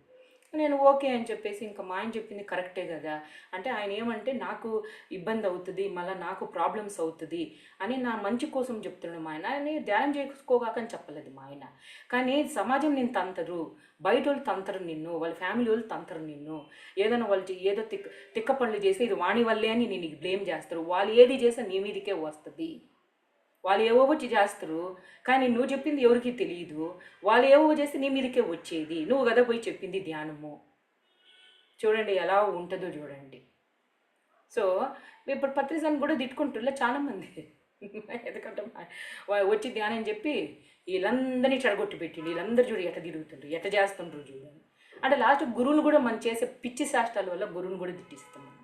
నేను ఓకే అని చెప్పేసి ఇంకా మా ఆయన చెప్పింది కరెక్టే కదా అంటే, ఆయన ఏమంటే నాకు ఇబ్బంది అవుతుంది, మళ్ళీ నాకు ప్రాబ్లమ్స్ అవుతుంది అని నా మంచి కోసం చెప్తున్నాడు మా ఆయన. అని ధ్యానం చేసుకోగాకని చెప్పలేదు మా ఆయన. కానీ సమాజం నేను తంతరు, బయట వాళ్ళు తంతరు నిన్ను, వాళ్ళ ఫ్యామిలీ వాళ్ళు తంతరు నిన్ను. ఏదైనా వాళ్ళు ఏదో తిక్క పనులు చేస్తే ఇది వాణి వల్లే అని నేను బ్లేమ్ చేస్తారు. వాళ్ళు ఏది చేస్తే నీ మీదకే వస్తుంది, వాళ్ళు ఏవోవో చేస్తారు, కానీ నువ్వు చెప్పింది ఎవరికి తెలియదు. వాళ్ళు ఏవోవో చేస్తే నీ మీదకే వచ్చేది. నువ్వు కదా పోయి చెప్పింది ధ్యానము. చూడండి ఎలా ఉంటుందో చూడండి. సో ఇప్పుడు పత్రిసాన్ని కూడా తిట్టుకుంటున్నా చాలామంది. ఎందుకంటే వచ్చి ధ్యానం చెప్పి వీళ్ళందరినీ చెడగొట్టి పెట్టిండు, వీళ్ళందరూ చూడు ఎట్ట తిరుగుతుండ్రు, ఎట్ట చేస్తుండ్రు చూడండి. అంటే లాస్ట్ గురువులు కూడా మనం చేసే పిచ్చి శాస్త్రాల వల్ల గురువుని కూడా తిట్టిస్తాం మనం.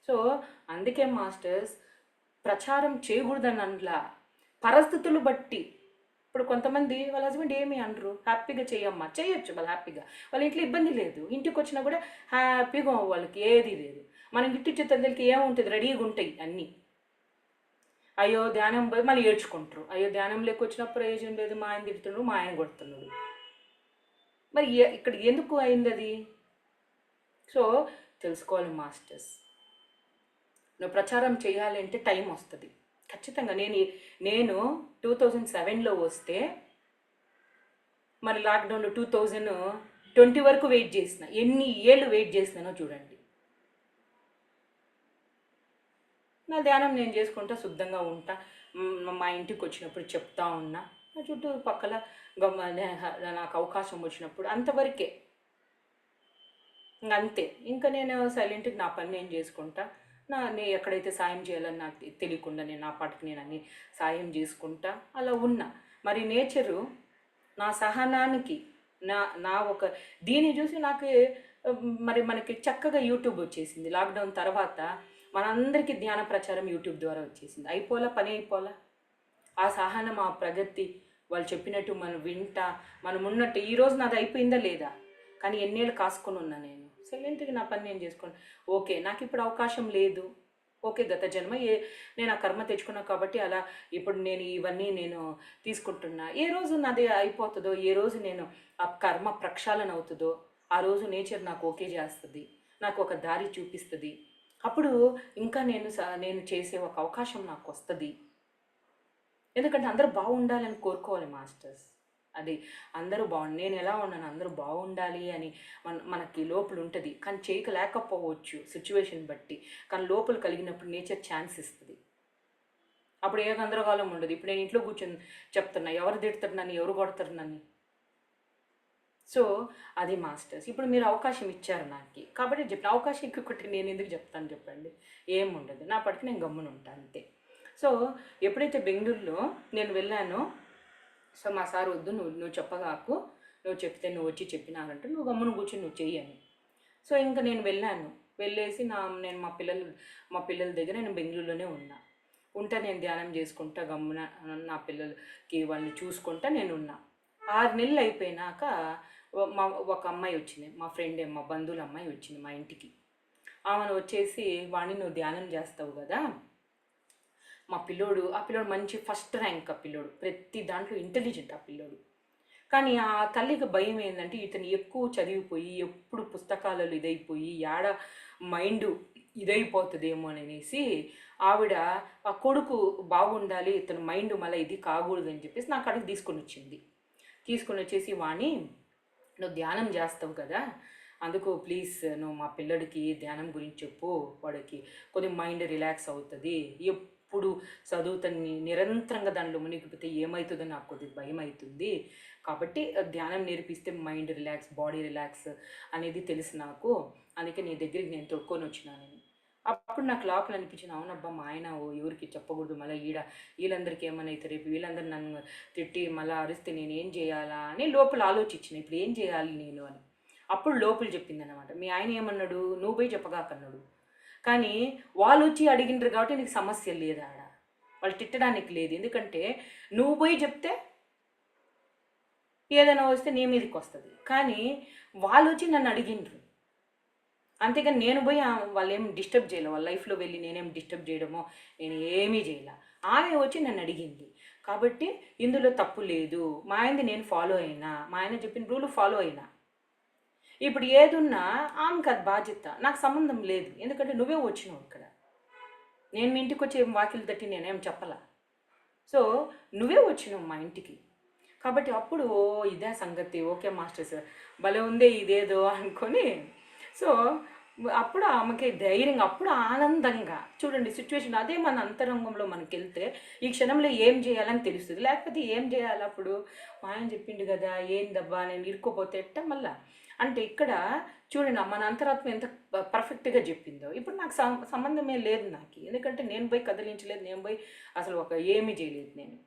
సో అందుకే మాస్టర్స్ ప్రచారం చేయకూడదని అనలా, పరిస్థితులు బట్టి. ఇప్పుడు కొంతమంది వాళ్ళ హస్బెండ్ ఏమి అనరు, హ్యాపీగా చేయమ్మా, చేయొచ్చు వాళ్ళు హ్యాపీగా, వాళ్ళ ఇంట్లో ఇబ్బంది లేదు, ఇంటికి వచ్చినా కూడా హ్యాపీగా వాళ్ళకి ఏది లేదు. మనం ఇంటి తండ్రికి ఏముంటుంది, రెడీగా ఉంటాయి అన్నీ. అయ్యో ధ్యానం పోయి మళ్ళీ ఏడ్చుకుంటారు, అయ్యో ధ్యానం వచ్చినప్పుడు ప్రయోజనం లేదు, మా ఆయన తిడుతున్నాడు, మా ఆయన కొడుతున్నాడు. మరి ఇక్కడ ఎందుకు అయింది అది? సో తెలుసుకోవాలి మాస్టర్స్, నువ్వు ప్రచారం చేయాలంటే టైం వస్తుంది ఖచ్చితంగా. నేను 2007లో వస్తే మరి లాక్డౌన్లో 2020 వరకు వెయిట్ చేసిన. ఎన్ని ఏళ్ళు వెయిట్ చేసినానో చూడండి. నా ధ్యానం నేను చేసుకుంటా, శుద్ధంగా ఉంటా. మా ఇంటికి వచ్చినప్పుడు చెప్తా ఉన్నా, నా చుట్టూ పక్కల నాకు అవకాశం వచ్చినప్పుడు అంతవరకే, అంతే. ఇంకా నేను సైలెంట్గా నా పని నేను చేసుకుంటా. నేను ఎక్కడైతే సాయం చేయాలని నాకు తెలియకుండా నేను నా పాటికి నేను అన్ని సాయం చేసుకుంటా అలా ఉన్నా. మరి నేచరు నా సహనానికి నా ఒక దీన్ని చూసి నాకు మరి మనకి చక్కగా యూట్యూబ్ వచ్చేసింది. లాక్డౌన్ తర్వాత మనందరికీ ధ్యాన ప్రచారం యూట్యూబ్ ద్వారా వచ్చేసింది. అయిపోలా, పని అయిపోలా. ఆ సహనం, ఆ ప్రగతి, వాళ్ళు చెప్పినట్టు మనం వింటా, మనం ఉన్నట్టు. ఈరోజు నాది అయిపోయిందా లేదా, కానీ ఎన్నేళ్ళు కాసుకొని ఉన్నా నేను సైలెంట్గా నా పని నేను చేసుకోండి. ఓకే నాకు ఇప్పుడు అవకాశం లేదు, ఓకే గత జన్మ నేను ఆ కర్మ తెచ్చుకున్నా కాబట్టి అలా ఇప్పుడు నేను ఇవన్నీ నేను తీసుకుంటున్నా. ఏ రోజు నాది అయిపోతుందో, ఏ రోజు నేను ఆ కర్మ ప్రక్షాళన అవుతుందో ఆ రోజు నేచర్ నాకు ఓకే చేస్తుంది, నాకు ఒక దారి చూపిస్తుంది. అప్పుడు ఇంకా నేను చేసే ఒక అవకాశం నాకు వస్తుంది. ఎందుకంటే అందరూ బాగుండాలని కోరుకోవాలి మాస్టర్స్. అది అందరూ నేను ఎలా ఉన్నాను అందరూ బాగుండాలి అని మనకి లోపల ఉంటుంది, కానీ చేయలేకపోవచ్చు సిచ్యువేషన్ బట్టి. కానీ లోపల కలిగినప్పుడు నేచర్ ఛాన్స్ ఇస్తుంది. అప్పుడు ఏ గందరగోళం ఉండదు. ఇప్పుడు నేను ఇంట్లో కూర్చొని చెప్తున్నా, ఎవరు తిడతారు నన్ను, ఎవరు కొడతారు నన్ను. సో అది మాస్టర్స్. ఇప్పుడు మీరు అవకాశం ఇచ్చారు నాకు, కాబట్టి చెప్పిన అవకాశం ఇంకొకటి నేను ఎందుకు చెప్తాను చెప్పండి, ఏముండదు. నా పట్టుకు నేను గమ్మున ఉంటాను అంతే. సో ఎప్పుడైతే బెంగళూరులో నేను వెళ్ళానో, సో మా సార్ వద్దు, నువ్వు చెప్పగాకు, నువ్వు చెప్తే నువ్వు వచ్చి చెప్పినానంటే నువ్వు గమ్మున కూర్చొని నువ్వు చెయ్యని. సో ఇంకా నేను వెళ్ళాను. వెళ్ళేసి నేను మా పిల్లల దగ్గర నేను బెంగళూరులోనే ఉంటా. నేను ధ్యానం చేసుకుంటా గమ్మున నా పిల్లలకి వాళ్ళని చూసుకుంటా నేను ఉన్నా. 6 నెలలు అయిపోయినాక ఒక అమ్మాయి వచ్చింది, మా ఫ్రెండ్, మా బంధువుల అమ్మాయి వచ్చింది మా ఇంటికి. ఆమెను వచ్చేసి, వాణ్ణి నువ్వు ధ్యానం చేస్తావు కదా, ఆ పిల్లోడు మంచి ఫస్ట్ ర్యాంక్. ఆ పిల్లోడు ప్రతి దాంట్లో ఇంటెలిజెంట్ ఆ పిల్లోడు. కానీ ఆ తల్లికి భయం ఏంటంటే ఇతను ఎక్కువ చదివిపోయి ఎప్పుడు పుస్తకాలలో ఇదైపోయి యాడ మైండ్ ఇదైపోతుందేమో అనేసి ఆవిడ ఆ కొడుకు బాగుండాలి, ఇతను మైండ్ మళ్ళీ ఇది కాకూడదు అని చెప్పేసి నాకు అడిగి తీసుకొని వచ్చేసి వాణి నువ్వు ధ్యానం చేస్తావు కదా, అందుకు ప్లీజ్ నువ్వు మా పిల్లడికి ధ్యానం గురించి చెప్పు, వాడికి కొద్దిగా మైండ్ రిలాక్స్ అవుతుంది. ఎప్పుడు చదువుతాన్ని నిరంతరంగా దానిలో మునిగిపోతే ఏమవుతుందో నాకు కొద్దిగా భయం అవుతుంది, కాబట్టి ధ్యానం నేర్పిస్తే మైండ్ రిలాక్స్, బాడీ రిలాక్స్ అనేది తెలుసు నాకు, అందుకే నీ దగ్గరికి నేను తొడుక్కొని వచ్చినాను. అప్పుడు నాకు లోపల అనిపించింది, అవునబ్బా మా ఆయన ఎవరికి చెప్పకూడదు, మళ్ళీ వీళ్ళందరికీ ఏమైనా అవుతారు, రేపు వీళ్ళందరూ నన్ను తిట్టి మళ్ళీ అరిస్తే నేను ఏం చేయాలా అని లోపల ఆలోచించిన, ఇప్పుడు ఏం చేయాలి నేను అని. అప్పుడు లోపల చెప్పింది అనమాట, మీ ఆయన ఏమన్నాడు, నువ్వు పోయి చెప్పగాకన్నాడు, కానీ వాళ్ళు వచ్చి అడిగినారు కాబట్టి నీకు సమస్య లేదు, ఆడ వాళ్ళు తిట్టడానికి లేదు. ఎందుకంటే నువ్వు పోయి చెప్తే ఏదైనా వస్తే నీ మీదకి వస్తుంది, కానీ వాళ్ళు వచ్చి నన్ను అడిగినరు, అంతేగాని నేను పోయి వాళ్ళు ఏం డిస్టర్బ్ చేయలే, వాళ్ళ లైఫ్లో వెళ్ళి నేనేం డిస్టర్బ్ చేయడమో నేను ఏమీ చేయలే. ఆమె వచ్చి నన్ను అడిగింది, కాబట్టి ఇందులో తప్పు లేదు. మా ఆయనది నేను ఫాలో అయినా, మా ఆయన చెప్పిన రూల్ ఫాలో అయినా. ఇప్పుడు ఏదున్నా ఆమెకు అది బాధ్యత, నాకు సంబంధం లేదు. ఎందుకంటే నువ్వే వచ్చినావు ఇక్కడ, నేను మీ ఇంటికి వచ్చి ఏం వాకిలు తట్టి నేనేం చెప్పలా. సో నువ్వే వచ్చినావు మా ఇంటికి, కాబట్టి అప్పుడు ఇదే సంగతి, ఓకే మాస్టర్ సార్ భలే ఉందే ఇదేదో అనుకొని. సో అప్పుడు ఆమెకి ధైర్యంగా, అప్పుడు ఆనందంగా చూడండి సిచ్యువేషన్ అదే మన అంతరంగంలో మనకి వెళ్తే ఈ క్షణంలో ఏం చేయాలని తెలుస్తుంది. లేకపోతే ఏం చేయాలి అప్పుడు? మా ఆయన చెప్పిండు కదా, ఏందబ్బా నేను ఇరుక్కోపోతే ఎట్ట మళ్ళా అంటే ఇక్కడ చూడండి మన అంతరాత్మ ఎంత పర్ఫెక్ట్గా చెప్పిందో. ఇప్పుడు నాకు సంబంధమే లేదు నాకు, ఎందుకంటే నేను పోయి కదిలించలేదు, నేను పోయి అసలు ఏమీ చేయలేదు నేను.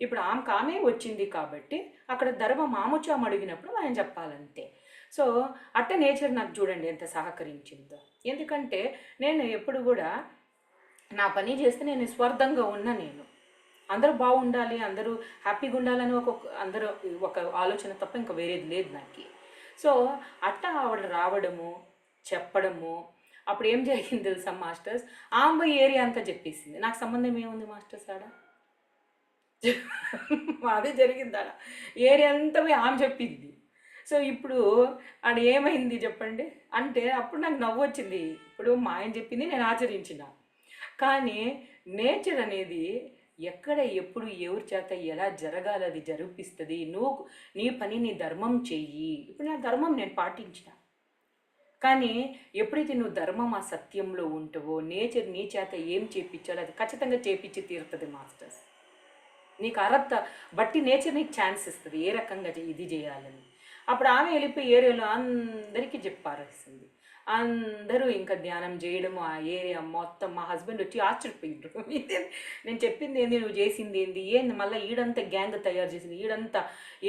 ఇప్పుడు ఆమె వచ్చింది కాబట్టి అక్కడ ధర్మం ఆమె అడిగినప్పుడు ఆయన చెప్పాలంతే. సో అట్ట నేచర్ నాకు చూడండి ఎంత సహకరించిందో. ఎందుకంటే నేను ఎప్పుడు కూడా నా పని చేస్తే నేను స్వార్థంగా ఉన్నా, నేను అందరూ బాగుండాలి, అందరూ హ్యాపీగా ఉండాలని అందరూ ఒక ఆలోచన తప్ప ఇంకా వేరేది లేదు నాకు. సో అట్లా ఆవిడ రావడము, చెప్పడము, అప్పుడు ఏం జరిగింది తెలుసా మాస్టర్స్, ఆమె ఏరియా అంతా చెప్పేసింది. నాకు సంబంధం ఏముంది మాస్టర్స్ ఆడ? అదే జరిగింది ఆడ. ఏరియా అంతా పోయి ఆమె చెప్పింది. సో ఇప్పుడు ఆడ ఏమైంది చెప్పండి? అంటే అప్పుడు నాకు నవ్వు వచ్చింది. ఇప్పుడు మా ఆయన చెప్పింది నేను ఆచరించిన, కానీ నేచర్ అనేది ఎక్కడ ఎప్పుడు ఎవరి చేత ఎలా జరగాలి అది జరిపిస్తుంది. నువ్వు నీ పని నీ ధర్మం చెయ్యి. ఇప్పుడు నా ధర్మం నేను పాటించిన, కానీ ఎప్పుడైతే నువ్వు ధర్మం ఆ సత్యంలో ఉంటావో నేచర్ నీ చేత ఏం చేపించాలో అది ఖచ్చితంగా చేపించి తీరుతుంది మాస్టర్స్. నీకు అర్హత బట్టి నేచర్ నీకు ఛాన్స్ ఇస్తుంది ఏ రకంగా ఇది చేయాలని. అప్పుడు ఆమె వెళ్ళిపోయి ఏరియాలో అందరికీ చెప్పారేసింది. అందరూ ఇంకా ధ్యానం చేయడము, ఆ ఏరియా మొత్తం. మా హస్బెండ్ వచ్చి ఆశ్చర్యపోయిండ్రు, నేను చెప్పింది ఏంది, నువ్వు చేసింది ఏంది, ఏంది మళ్ళీ ఈడంతా గ్యాంగ్ తయారు చేసింది, ఈడంతా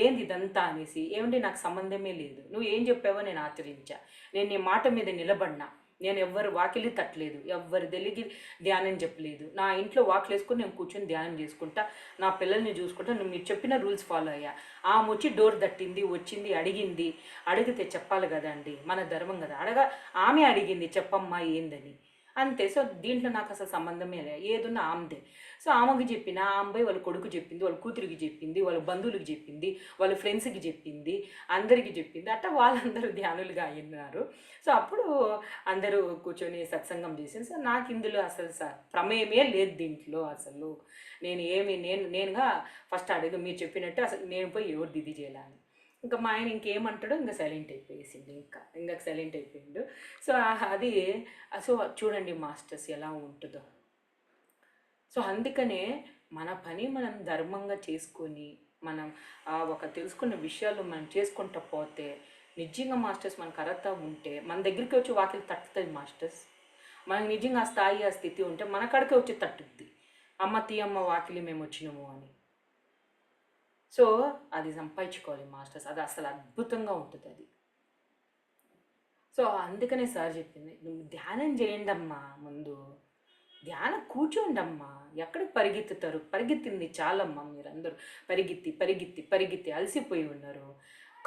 ఏంది ఇదంతా అనేసి. ఏమంటే నాకు సంబంధమే లేదు, నువ్వు ఏం చెప్పావో నేను ఆచరించా, నేను నీ మాట మీద నిలబడినా, నేను ఎవ్వరు వాకిలి తట్టలేదు, ఎవ్వరు తెలిగి ధ్యానం చెప్పలేదు. నా ఇంట్లో వాకిలు వేసుకొని నేను కూర్చొని ధ్యానం చేసుకుంటా, నా పిల్లల్ని చూసుకుంటా, నువ్వు మీరు చెప్పిన రూల్స్ ఫాలో అయ్యా. ఆమె వచ్చి డోర్ తట్టింది, వచ్చింది, అడిగింది. అడిగితే చెప్పాలి కదా అండి, మన ధర్మం కదా. ఆమె అడిగింది చెప్పమ్మా ఏందని, అంతే. సో దీంట్లో నాకు అసలు సంబంధమే లేదు, ఏదున్నా ఆమెదే. సో ఆమెకి చెప్పిన, ఆ అమ్మాయి వాళ్ళ కొడుకు చెప్పింది, వాళ్ళ కూతురికి చెప్పింది, వాళ్ళ బంధువులకి చెప్పింది, వాళ్ళ ఫ్రెండ్స్కి చెప్పింది, అందరికీ చెప్పింది. అట్లా వాళ్ళందరూ ధ్యానులుగా అయినారు. సో అప్పుడు అందరూ కూర్చొని సత్సంగం చేసింది. సో నాకు ఇందులో అసలు ప్రమేయమే లేదు దీంట్లో అసలు. నేనుగా ఫస్ట్ అడుగు మీరు చెప్పినట్టు అసలు నేను పోయి ఎవరు దిది చేయాలని. ఇంకా మా ఆయన ఇంకేమంటాడో ఇంకా సైలెంట్ అయిపోయేసింది, ఇంకా సైలెంట్ అయిపోయిండు. సో అది సో చూడండి మాస్టర్స్ ఎలా ఉంటుందో. సో అందుకనే మన పని మనం ధర్మంగా చేసుకొని మనం తెలుసుకున్న విషయాలు మనం చేసుకుంటూ పోతే నిజంగా మాస్టర్స్ మనకు అర్హత ఉంటే మన దగ్గరికి వచ్చి వాకిలి తట్టుతుంది మాస్టర్స్. మనకి నిజంగా ఆ స్థాయి ఆ స్థితి ఉంటే మన కాడికే వచ్చి తట్టుద్ది, అమ్మ తీయమ్మ వాకిలి మేము వచ్చినాము అని. సో అది సంపాదించుకోవాలి మాస్టర్స్, అది అసలు అద్భుతంగా ఉంటుంది అది. సో అందుకనే సార్ చెప్పింది, నువ్వు ధ్యానం చేయండి అమ్మా, ముందు ధ్యానం కూర్చోండి అమ్మా, ఎక్కడికి పరిగెత్తుతారు, పరిగెత్తింది చాలమ్మా, మీరందరూ పరిగెత్తి పరిగెత్తి పరిగెత్తి అలసిపోయి ఉన్నారు.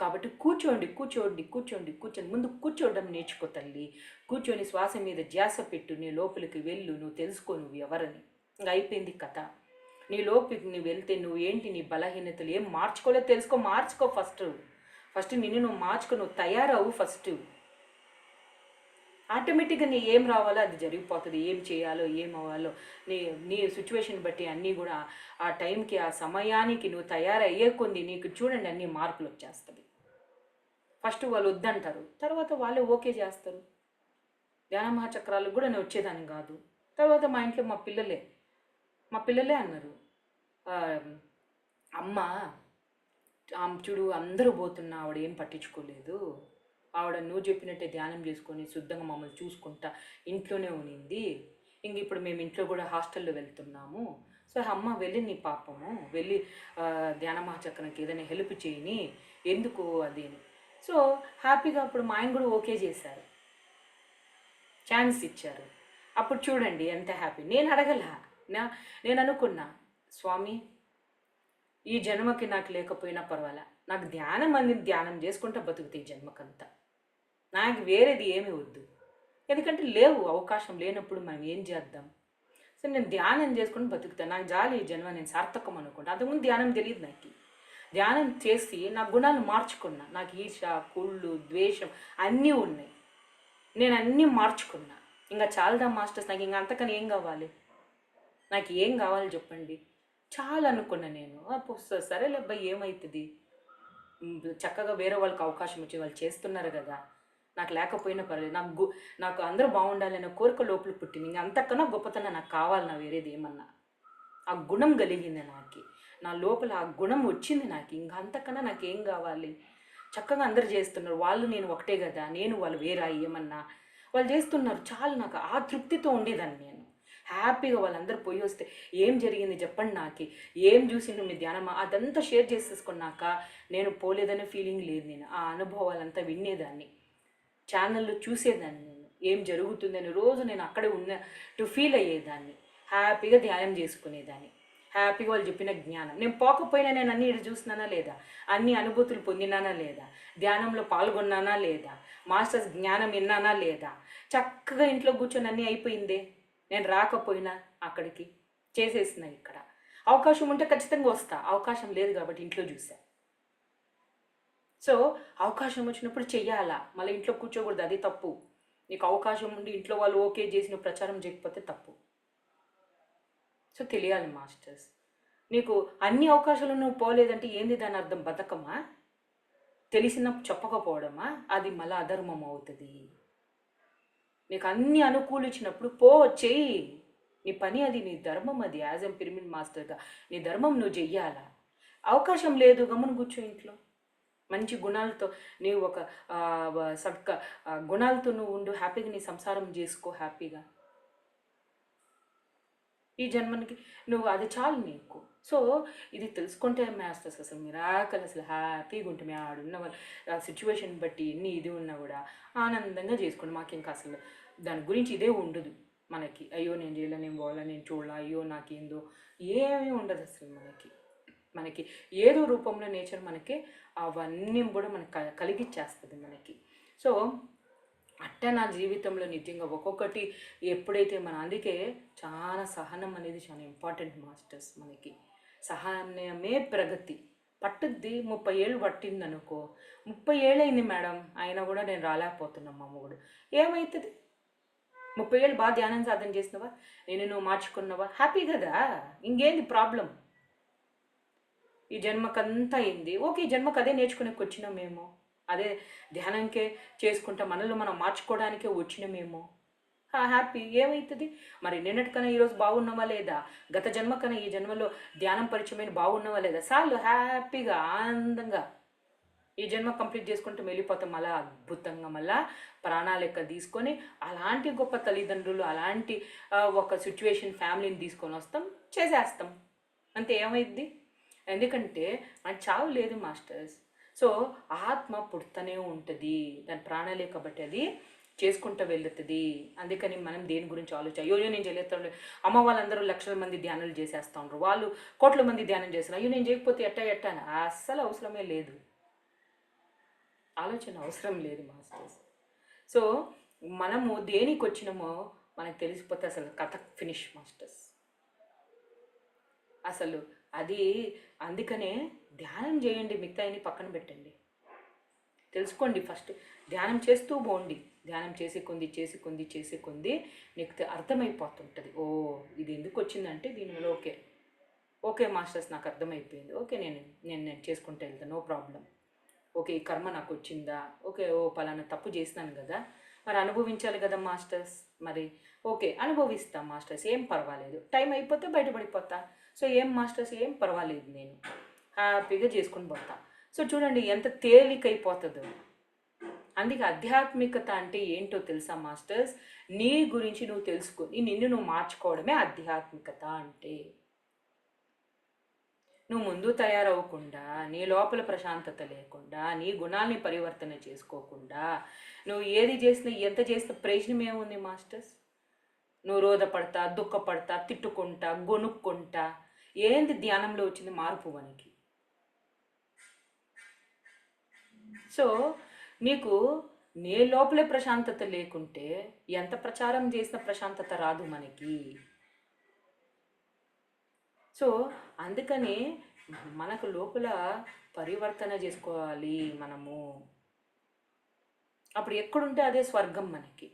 కాబట్టి కూర్చోండి కూర్చోండి కూర్చోండి కూర్చొని ముందు కూర్చోవడం నేర్చుకో తల్లి. కూర్చొని శ్వాస మీద ధ్యాస పెట్టు, నీ లోపలికి వెళ్ళు, నువ్వు తెలుసుకో నువ్వు ఎవరని. ఇంకా అయిపోయింది కథ. నీ లోపలికి నువ్వు వెళ్తే నువ్వు ఏంటి, నీ బలహీనతలు ఏం మార్చుకోలేదు తెలుసుకో, మార్చుకో ఫస్ట్ నిన్ను నువ్వు మార్చుకో, నువ్వు తయారవు ఫస్ట్. ఆటోమేటిక్గా నీ ఏం రావాలో అది జరిగిపోతుంది, ఏం చేయాలో ఏం అవ్వాలో నీ సిచ్యువేషన్ బట్టి అన్నీ కూడా ఆ టైంకి ఆ సమయానికి నువ్వు తయారయ్యే కొంది నీకు చూడండి అన్ని మార్పులు వచ్చేస్తుంది. ఫస్ట్ వాళ్ళు వద్దంటారు, తర్వాత వాళ్ళే ఓకే చేస్తారు. ధ్యాన మహాచక్రాలకు కూడా నేను వచ్చేదాన్ని కాదు. తర్వాత మా ఇంట్లో మా పిల్లలే అన్నారు, అమ్మ చూడు అందరూ పోతున్నా ఆవిడ ఏం పట్టించుకోలేదు, ఆవిడ నువ్వు చెప్పినట్టే ధ్యానం చేసుకొని శుద్ధంగా మమ్మల్ని చూసుకుంటా ఇంట్లోనే ఉనింది. ఇంక ఇప్పుడు మేము ఇంట్లో కూడా హాస్టల్లో వెళ్తున్నాము. సో అమ్మ వెళ్ళి నీ పాపము వెళ్ళి ధ్యాన మహాచక్రానికి ఏదైనా హెల్ప్ చేయని, ఎందుకు అది అని. సో హ్యాపీగా అప్పుడు మా ఆయన కూడా ఓకే చేశారు, ఛాన్స్ ఇచ్చారు. అప్పుడు చూడండి ఎంత హ్యాపీ. నేను అడగల, నేను అనుకున్నా, స్వామి ఈ జన్మకి నాకు లేకపోయినా పర్వాలే, నాకు ధ్యానం చేసుకుంటా బతుకుతే ఈ జన్మకంతా, నాకు వేరేది ఏమీ వద్దు. ఎందుకంటే లేవు, అవకాశం లేనప్పుడు మనం ఏం చేద్దాం. సో నేను ధ్యానం చేసుకుని బతుకుతాను, నాకు జాలి ఈ జన్మ నేను సార్థకం అనుకుంటా. అంతకుముందు ధ్యానం తెలియదు నాకు. ధ్యానం చేసి నా గుణాలు మార్చుకున్నా, నాకు ఈర్ష, కుళ్ళు, ద్వేషం అన్నీ ఉన్నాయి, నేను అన్నీ మార్చుకున్నా. ఇంకా చాలదా మాస్టర్స్, నాకు ఇంకా అంతకని ఏం కావాలి, నాకు ఏం కావాలి చెప్పండి. చాలా అనుకున్నా నేను. సరేలే అబ్బాయి ఏమవుతుంది, చక్కగా వేరే వాళ్ళకి అవకాశం ఇచ్చి వాళ్ళు చేస్తున్నారు కదా, నాకు లేకపోయినా పర్లేదు, నాకు అందరూ బాగుండాలనే కోరిక లోపల పుట్టింది. ఇంక అంతకన్నా గొప్పతనం నాకు కావాలి, నా వేరేది ఏమన్నా. ఆ గుణం కలిగింది నాకు, నా లోపల ఆ గుణం వచ్చింది నాకు. ఇంక అంతకన్నా నాకేం కావాలి? చక్కగా అందరు చేస్తున్నారు, వాళ్ళు నేను ఒకటే కదా, నేను వాళ్ళు వేరా ఏమన్నా, వాళ్ళు చేస్తున్నారు చాలు. నాకు ఆ తృప్తితో ఉండేదాన్ని నేను. హ్యాపీగా వాళ్ళందరూ పోయి వస్తే ఏం జరిగింది చెప్పండి, నాకు ఏం చూసిండు మీ ధ్యానం, అదంతా షేర్ చేసేసుకున్నాక నేను పోలేదనే ఫీలింగ్ లేదు. నేను ఆ అనుభవాలంతా వినేదాన్ని, ఛానల్లో చూసేదాన్ని, నేను ఏం జరుగుతుందని రోజు నేను అక్కడే ఉన్నట్టు ఫీల్ అయ్యేదాన్ని. హ్యాపీగా ధ్యానం చేసుకునేదాన్ని, హ్యాపీగా వాళ్ళు చెప్పిన జ్ఞానం. నేను పోకపోయినా నేను అన్ని ఇటు చూసినానా లేదా, అన్ని అనుభూతులు పొందినానా లేదా, ధ్యానంలో పాల్గొన్నానా లేదా, మాస్టర్స్ జ్ఞానం విన్నానా లేదా, చక్కగా ఇంట్లో కూర్చొని అన్నీ అయిపోయిందే. నేను రాకపోయినా అక్కడికి చేసేసిన. ఇక్కడ అవకాశం ఉంటే ఖచ్చితంగా వస్తా, అవకాశం లేదు కాబట్టి ఇంట్లో చూసా. సో అవకాశం వచ్చినప్పుడు చెయ్యాలా, మళ్ళీ ఇంట్లో కూర్చోకూడదు, అది తప్పు. నీకు అవకాశం ఉండి ఇంట్లో వాళ్ళు ఓకే చేసిన ప్రచారం చేయకపోతే తప్పు. సో తెలియాలి మాస్టర్స్, నీకు అన్ని అవకాశాలు నువ్వు పోలేదంటే ఏంది దాని అర్థం? బతకమా? తెలిసినప్పుడు చెప్పకపోవడమా? అది మళ్ళీ అధర్మం అవుతుంది. నీకు అన్ని అనుకూలించినప్పుడు పో, చెయ్యి, నీ పని అది, నీ ధర్మం అది. యాజ్ ఎ పిరమిడ్ మాస్టర్గా నీ ధర్మం నువ్వు చెయ్యాలా. అవకాశం లేదు, గమ్మున కూర్చో ఇంట్లో. మంచి గుణాలతో నీవు ఒక గుణాలతో నువ్వు ఉండు, హ్యాపీగా నీ సంసారం చేసుకో హ్యాపీగా. ఈ జన్మనికి నువ్వు అది చాలు నీకు. సో ఇది తెలుసుకుంటే మాస్టర్స్ అసలు మిరాకల్, అసలు హ్యాపీగా ఉంటుంది. ఆడున్న సిచ్యువేషన్ బట్టి ఎన్ని ఇది ఉన్నా కూడా ఆనందంగా చేసుకోండి. మాకు ఇంకా అసలు దాని గురించి ఇదే ఉండదు మనకి. అయ్యో నేను చేయలే, నేను పోవాలా, నేను చూడాల, అయ్యో నాకేందో ఏమీ ఉండదు అసలు మనకి ఏదో రూపంలో నేచర్ మనకి అవన్నీ కూడా మనకి కలిగిచ్చేస్తుంది మనకి. సో అట్ట నా జీవితంలో నిజంగా ఒక్కొక్కటి ఎప్పుడైతే అందుకే చాలా సహనం అనేది చాలా ఇంపార్టెంట్ మాస్టర్స్. మనకి సహనమే ప్రగతి. పట్టుద్ది 30 ఏళ్ళు పట్టింది అనుకో, 30 ఏళ్ళైంది మేడం అయినా కూడా నేను రాలేకపోతున్నాం మా మొగుడు. ఏమవుతుంది? 30 ఏళ్ళు బాగా ధ్యానం సాధన చేసినవా, నువ్వు మార్చుకున్నావా, హ్యాపీ కదా, ఇంకేంది ప్రాబ్లం? ఈ జన్మకంతా అయింది, ఓకే, ఈ జన్మకు అదే నేర్చుకునేకి వచ్చినామేమో, అదే ధ్యానంకే చేసుకుంటా మనల్ని మనం మార్చుకోవడానికే వచ్చినామేమో, హ్యాపీ. ఏమవుతుంది మరి? నిన్నటికన్నా ఈరోజు బాగున్నావా లేదా, గత జన్మ కన్నా ఈ జన్మలో ధ్యానం పరిచయమైన బాగున్నావా లేదా, చాలు హ్యాపీగా ఆనందంగా ఈ జన్మ కంప్లీట్ చేసుకుంటూ వెళ్ళిపోతాం. మళ్ళీ అద్భుతంగా మళ్ళీ ప్రాణాలెక్క తీసుకొని అలాంటి గొప్ప తల్లిదండ్రులు, అలాంటి ఒక సిచ్యువేషన్ ఫ్యామిలీని తీసుకొని వస్తాం, చేసేస్తాం, అంతే. ఏమైద్ది? ఎందుకంటే మనకు చావు లేదు మాస్టర్స్. సో ఆత్మ పుడుతూనే ఉంటుంది, దాని ప్రాణాలే కాబట్టి అది చేసుకుంటూ వెళ్తుంది. అందుకని మనం దేని గురించి అయ్యో నేను చేయలేస్తాను, అమ్మ వాళ్ళందరూ లక్షల మంది ధ్యానాలు చేసేస్తూ ఉంటారు, వాళ్ళు కోట్ల మంది ధ్యానం చేస్తారు, అయ్యో నేను చేయకపోతే ఎట్టాను, అస్సలు అవసరమే లేదు, ఆలోచన అవసరం లేదు మాస్టర్స్. సో మనము దేనికి వచ్చినామో మనకు తెలిసిపోతే అసలు కథ ఫినిష్ మాస్టర్స్. అసలు అది అందుకనే ధ్యానం చేయండి, మిగతాయని పక్కన పెట్టండి, తెలుసుకోండి. ఫస్ట్ ధ్యానం చేస్తూ పోండి, ధ్యానం చేసే కొంది నీకు అర్థమైపోతుంటుంది. ఓ ఇది ఎందుకు వచ్చిందంటే దీనివల్ల ఓకే మాస్టర్స్ నాకు అర్థమైపోయింది, ఓకే నేను చేసుకుంటూ వెళ్తాను, నో ప్రాబ్లం. ఓకే ఈ కర్మ నాకు వచ్చిందా, ఓకే ఓ పలానా తప్పు చేసినాను కదా, మరి అనుభవించాలి కదా మాస్టర్స్, మరి ఓకే అనుభవిస్తాం మాస్టర్స్, ఏం పర్వాలేదు, టైం అయిపోతే బయటపడిపోతా. సో ఏం మాస్టర్స్ ఏం పర్వాలేదు, నేను హ్యాపీగా చేసుకొని పోతా. సో చూడండి ఎంత తేలికైపోతుందో. అందుకే ఆధ్యాత్మికత అంటే ఏంటో తెలుసా మాస్టర్స్? నీ గురించి నువ్వు తెలుసుకొని నిన్ను నువ్వు మార్చుకోవడమే ఆధ్యాత్మికత అంటే. నువ్వు ముందు తయారవ్వకుండా, నీ లోపల ప్రశాంతత లేకుండా, నీ గుణాలని పరివర్తన చేసుకోకుండా నువ్వు ఏది చేసినా ఎంత చేసినా ప్రయోజనం ఏముంది మాస్టర్స్? నువ్వు రోధపడతా, దుఃఖపడతా, తిట్టుకుంటా, గొనుక్కుంటా, ఏంది ధ్యానంలో వచ్చింది మార్పు మనకి? సో నీకు నీ లోపలే ప్రశాంతత లేకుంటే ఎంత ప్రచారం చేసిన ప్రశాంతత రాదు మనకి. సో అందుకని మనకు లోపల పరివర్తన చేసుకోవాలి మనము. అప్పుడు ఎక్కడుంటే అదే స్వర్గం మనకి,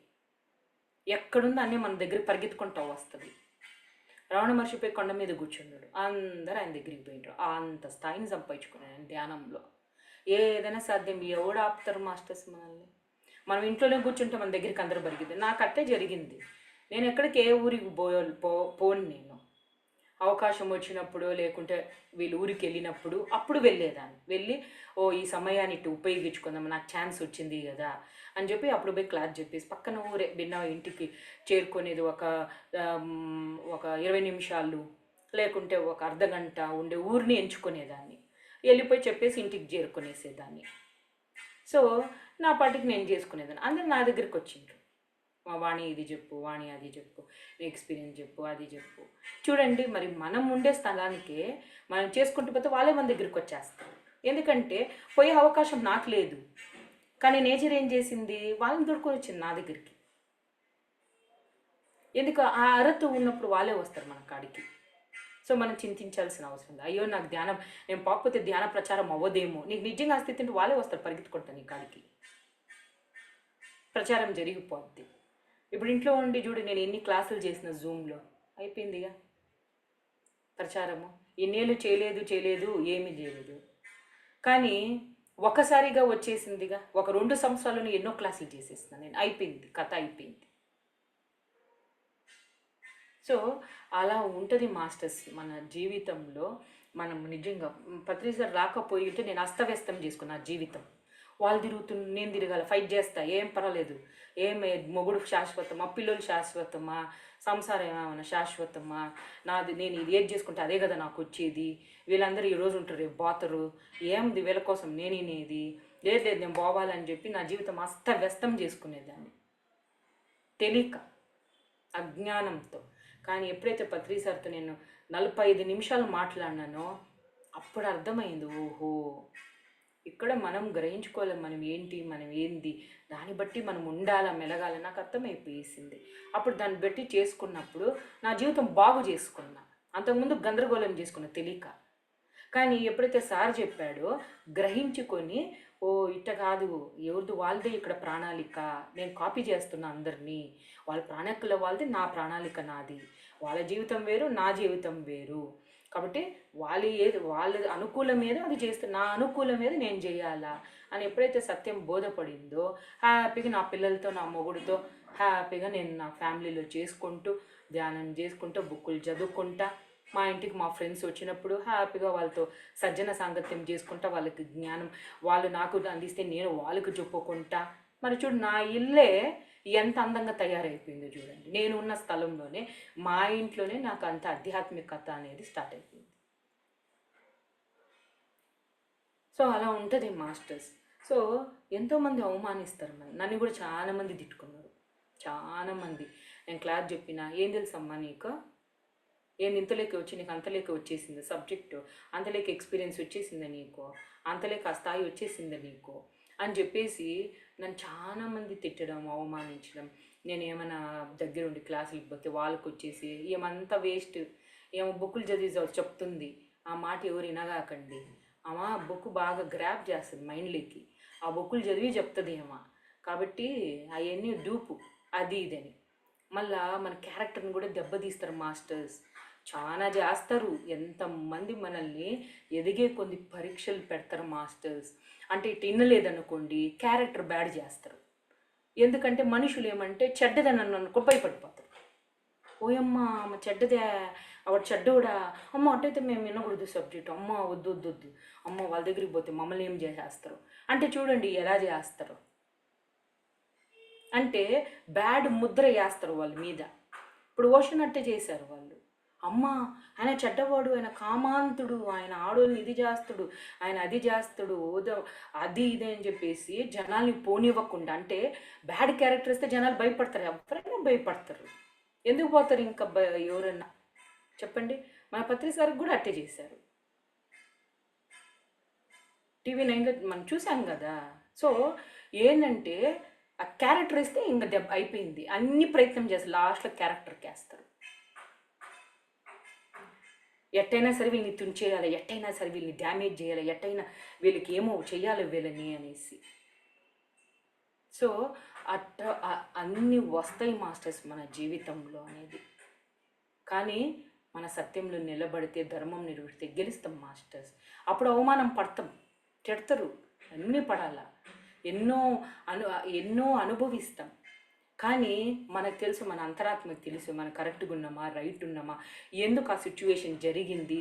ఎక్కడుందో అన్నీ మన దగ్గర పరిగెత్తుకుంటూ వస్తుంది. రమణ మహర్షిపై కొండ మీద కూర్చున్నాడు, అందరూ ఆయన దగ్గరికి పోయినారు, అంత స్థాయిని సంపాదించుకున్నాను ధ్యానంలో. ఏదైనా సాధ్యం, ఎవడు ఆపుతారు మాస్టర్స్ మనల్ని? మనం ఇంట్లోనే కూర్చుంటే మన దగ్గరికి అందరూ పరిగెత్తి నాకు అట్టే జరిగింది. నేను ఎక్కడికి ఏ ఊరికి పోను నేను. అవకాశం వచ్చినప్పుడు లేకుంటే వీళ్ళు ఊరికి వెళ్ళినప్పుడు అప్పుడు వెళ్ళేదాన్ని. వెళ్ళి ఈ సమయాన్ని ఇటు ఉపయోగించుకుందాం, నాకు ఛాన్స్ వచ్చింది కదా అని చెప్పి అప్పుడు పోయి క్లాస్ చెప్పేసి పక్కన ఊరే భిన్న ఇంటికి చేరుకునేది ఒక 20 నిమిషాలు లేకుంటే ఒక అర్ధగంట ఉండే ఊరిని ఎంచుకునేదాన్ని. వెళ్ళిపోయి చెప్పేసి ఇంటికి చేరుకునేసేదాన్ని. సో నా పాటికి నేను చేసుకునేదాన్ని. అందరూ నా దగ్గరికి వచ్చిండ్రు, వాణి ఇది చెప్పు, వాణి అది చెప్పు, నీ ఎక్స్పీరియన్స్ చెప్పు, అది చెప్పు. చూడండి, మరి మనం ఉండే స్థలానికే మనం చేసుకుంటూ పోతే వాళ్ళే మన దగ్గరికి వచ్చేస్తారు. ఎందుకంటే పోయే అవకాశం నాకు లేదు, కానీ నేచర్ ఏం చేసింది, వాళ్ళని దొరుకుని వచ్చింది నా దగ్గరికి. ఎందుకు ఆ అర్హత ఉన్నప్పుడు వాళ్ళే వస్తారు మన కాడికి. సో మనం చింతించాల్సిన అవసరం లేదు. అయ్యో నాకు నేను పోకపోతే ధ్యాన ప్రచారం అవ్వదేమో. నీకు నిజంగా ఆ స్థితి వాళ్ళే వస్తారు పరిగెత్తుకుంటాను నీ కాడికి, ప్రచారం జరిగిపోద్ది. ఇప్పుడు ఇంట్లో ఉండి చూడు, నేను ఎన్ని క్లాసులు చేసిన జూమ్లో, అయిపోయిందిగా ప్రచారము. ఎన్నేళ్ళు చేయలేదు ఏమీ చేయలేదు, కానీ ఒకసారిగా వచ్చేసిందిగా. ఒక 2 సంవత్సరాలను ఎన్నో క్లాసులు చేసేస్తున్నాను నేను, అయిపోయింది, కథ అయిపోయింది. సో అలా ఉంటుంది మాస్టర్స్ మన జీవితంలో. మనం నిజంగా పత్రిసారి రాకపోయి ఉంటే నేను అస్తవ్యస్తం చేసుకున్నా జీవితం. వాళ్ళు నేను తిరగాల, ఫైట్ చేస్తా, ఏం పర్వాలేదు, మొగుడు శాశ్వతమా, పిల్లలు శాశ్వతమా, సంసారం ఏమైనా శాశ్వతమా, నేను ఇది ఏది చేసుకుంటే అదే కదా నాకు వచ్చేది, వీళ్ళందరూ ఈరోజు ఉంటారు రేపు పోతారు, ఏంది వీళ్ళ కోసం నేనేది లేదు, నేను పోవాలని చెప్పి నా జీవితం అస్తవ్యస్తం చేసుకునేదాన్ని తెలియక, అజ్ఞానంతో. కానీ ఎప్పుడైతే పత్రిసారితో నేను 45 నిమిషాలు మాట్లాడినానో అప్పుడు అర్థమైంది, ఓహో ఇక్కడ మనం గ్రహించుకోలేం మనం ఏంది, దాన్ని బట్టి మనం ఉండాలా, మెలగాల, నాకు అర్థమైపోయేసింది. అప్పుడు దాన్ని బట్టి చేసుకున్నప్పుడు నా జీవితం బాగు చేసుకున్నా. అంతకుముందు గందరగోళం చేసుకున్నా తెలియక. కానీ ఎప్పుడైతే సార్ చెప్పాడో గ్రహించుకొని, ఇట్ట కాదు, ఎవరిది వాళ్ళదే ఇక్కడ ప్రణాళిక, నేను కాపీ చేస్తున్నా అందరినీ, వాళ్ళ ప్రణాళికల వాళ్ళది, నా ప్రణాళిక నాది, వాళ్ళ జీవితం వేరు, నా జీవితం వేరు, కాబట్టి వాళ్ళ అనుకూలం మీద అది చేస్తే నా అనుకూలం మీద నేను చేయాలా అని ఎప్పుడైతే సత్యం బోధపడిందో, హ్యాపీగా నా పిల్లలతో నా మొగుడితో హ్యాపీగా నేను నా ఫ్యామిలీలో చేసుకుంటూ ధ్యానం చేసుకుంటూ బుక్కులు చదువుకుంటా, మా ఇంటికి మా ఫ్రెండ్స్ వచ్చినప్పుడు హ్యాపీగా వాళ్ళతో సజ్జన సాంగత్యం చేసుకుంటా, వాళ్ళకి జ్ఞానం వాళ్ళు నాకు అందిస్తే నేను వాళ్ళకి చెప్పుకుంటా. మరి చూడు, నా ఇల్లే ఎంత అందంగా తయారైపోయిందో చూడండి. నేను ఉన్న స్థలంలోనే, మా ఇంట్లోనే నాకు అంత ఆధ్యాత్మికత అనేది స్టార్ట్ అయిపోయింది. సో అలా ఉంటుంది మాస్టర్స్. సో ఎంతోమంది అవమానిస్తారు, నన్ను కూడా చాలామంది తిట్టుకున్నారు, చాలామంది. నేను క్లాస్ చెప్పినా, ఏం తెలుసమ్మా నీకు, ఇంతలోకి వచ్చి నీకు అంతలోకి వచ్చేసింది సబ్జెక్టు, అంతలోకి ఎక్స్పీరియన్స్ వచ్చేసిందా నీకు, అంతలోకి ఆ స్థాయి వచ్చేసిందా నీకు అని చెప్పేసి నన్ను చాలామంది తిట్టడం, అవమానించడం. నేను ఏమైనా దగ్గరుండి క్లాసులకు పోతే వాళ్ళకి వచ్చేసి ఏమంతా వేస్ట్, ఏమో బుక్కులు చదివి చెప్తుంది, ఆ మాట ఎవరు వినగాకండి, అమ్మ బుక్ బాగా గ్రాప్ చేస్తుంది మైండ్లోకి, ఆ బుక్కులు చదివి చెప్తుంది ఏమో, కాబట్టి అవన్నీ డూపు అది ఇదని. మళ్ళా మన క్యారెక్టర్ని కూడా దెబ్బతీస్తారు మాస్టర్స్, చాలా చేస్తారు. ఎంతమంది మనల్ని ఎదిగే కొన్ని పరీక్షలు పెడతారు మాస్టర్స్. అంటే ఇటు వినలేదనుకోండి, క్యారెక్టర్ బ్యాడ్ చేస్తారు. ఎందుకంటే మనుషులు ఏమంటే చెడ్డదని అనుకో భయపడిపోతారు. ఓయమ్మ అమ్మ చెడ్డదే, ఆవిడ చెడ్డోడా, అమ్మ అట్టయితే మేము వినకూడదు సబ్జెక్ట్, అమ్మ వద్దు వద్దు వద్దు, అమ్మ వాళ్ళ దగ్గరికి పోతే మమ్మల్ని ఏం చేసేస్తారు అంటే చూడండి ఎలా చేస్తారు. అంటే బ్యాడ్ ముద్ర వేస్తారు వాళ్ళ మీద. ఇప్పుడు ఓషన్ అట్టే చేశారు వాళ్ళు. అమ్మ ఆయన చెడ్డవాడు, ఆయన కామాంతుడు, ఆయన ఆడోళ్ళని ఇది చేస్తాడు, ఆయన అది చేస్తాడు, అది ఇది అని చెప్పేసి జనాల్ని పోనివ్వకుండా, అంటే బ్యాడ్ క్యారెక్టర్ ఇస్తే జనాలు భయపడతారు, ఎవరైనా భయపడతారు. ఎందుకు పోతారు ఇంకా ఎవరన్నా చెప్పండి. మన పత్రిసారికి కూడా అట్టే చేశారు, టీవీ 9లో మనం చూసాం కదా. సో ఏంటంటే ఆ క్యారెక్టర్ ఇస్తే ఇంకా దెబ్బ అయిపోయింది, అన్ని ప్రయత్నం చేస్తారు, లాస్ట్లో క్యారెక్టర్కి వేస్తారు. ఎట్టయినా సరే వీళ్ళని తుంచేయాలి, ఎట్టయినా సరే వీళ్ళని డ్యామేజ్ చేయాలి, ఎట్టయినా వీళ్ళకి ఏమో చెయ్యాలి వీళ్ళని అనేసి. సో అట్లా అన్నీ వస్తాయి మాస్టర్స్ మన జీవితంలో అనేది. కానీ మన సత్యంలో నిలబడితే, ధర్మం నిర్వహిస్తే గెలుస్తాం మాస్టర్స్. అప్పుడు అవమానం పడతాం, చెడతారు, అన్నీ పడాలా, ఎన్నో అను ఎన్నో అనుభవిస్తాం. కానీ మనకు తెలుసు, మన అంతరాత్మకు తెలుసు మనం కరెక్ట్గా ఉన్నామా, రైట్ ఉన్నామా, ఎందుకు ఆ సిచ్యువేషన్ జరిగింది,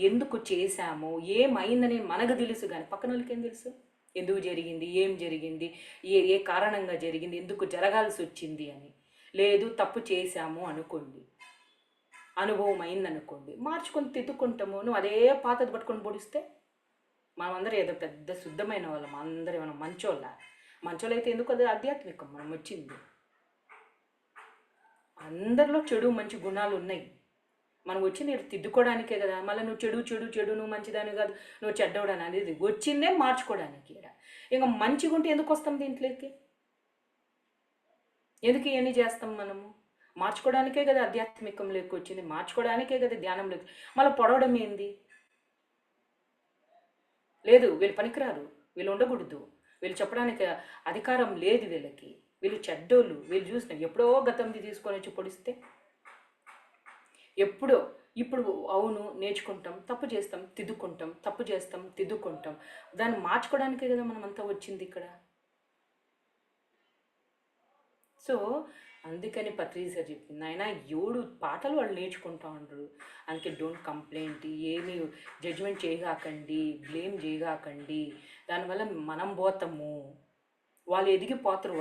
ఎందుకు చేశాము, ఏమైందని మనకు తెలుసు. కానీ పక్కన వాళ్ళకి ఏం తెలుసు ఎందుకు జరిగింది, ఏం జరిగింది, ఏ ఏ కారణంగా జరిగింది, ఎందుకు జరగాల్సి వచ్చింది అని. లేదు, తప్పు చేశాము అనుకోండి, అనుభవం అయిందనుకోండి, మార్చుకొని తిద్దుకుంటాము. నువ్వు అదే పాతది పట్టుకొని పొడిస్తే మనమందరం ఏదో పెద్ద శుద్ధమైన వాళ్ళం, అందరం మనం మంచోళ్ళు అయితే ఎందుకు? అది ఆధ్యాత్మికం మనం వచ్చింది. అందరిలో చెడు మంచి గుణాలు ఉన్నాయి. మనం వచ్చి నేను తిద్దుకోవడానికే కదా. మళ్ళీ నువ్వు చెడు నువ్వు మంచిదాని కాదు, నువ్వు చెడ్డవడాని అనేది వచ్చిందే మార్చుకోవడానికి. ఇంకా మంచిగా ఉంటే ఎందుకు వస్తాం దీంట్లోకి? ఎందుకు ఇవన్నీ చేస్తాం మనము? మార్చుకోవడానికే కదా ఆధ్యాత్మికం లేక వచ్చింది, మార్చుకోవడానికే కదా ధ్యానం లేక. మళ్ళీ పొడవడం ఏంది? లేదు, వీళ్ళు పనికిరారు, వీళ్ళు ఉండకూడదు, వీళ్ళు చెప్పడానికి అధికారం లేదు వీళ్ళకి, వీళ్ళు చెడ్డోళ్ళు, వీళ్ళు చూసిన ఎప్పుడో గతంది తీసుకొని వచ్చి పొడిస్తే ఎప్పుడో. ఇప్పుడు అవును నేర్చుకుంటాం, తప్పు చేస్తాం తిద్దుకుంటాం, తప్పు చేస్తాం తిద్దుకుంటాం. దాన్ని మార్చుకోవడానికే కదా మనం అంతా వచ్చింది ఇక్కడ. సో అందుకని పత్రిజీ సార్ చెప్పింది, ఆయన 7 పాటలు వాళ్ళు నేర్చుకుంటా ఉండరు. అందుకే డోంట్ కంప్లైంట్, ఏమి జడ్జిమెంట్ చేయగాకండి, బ్లేమ్ చేయగాకండి. దానివల్ల మనం పోతాము, వాళ్ళు ఎదిగిపోతారు.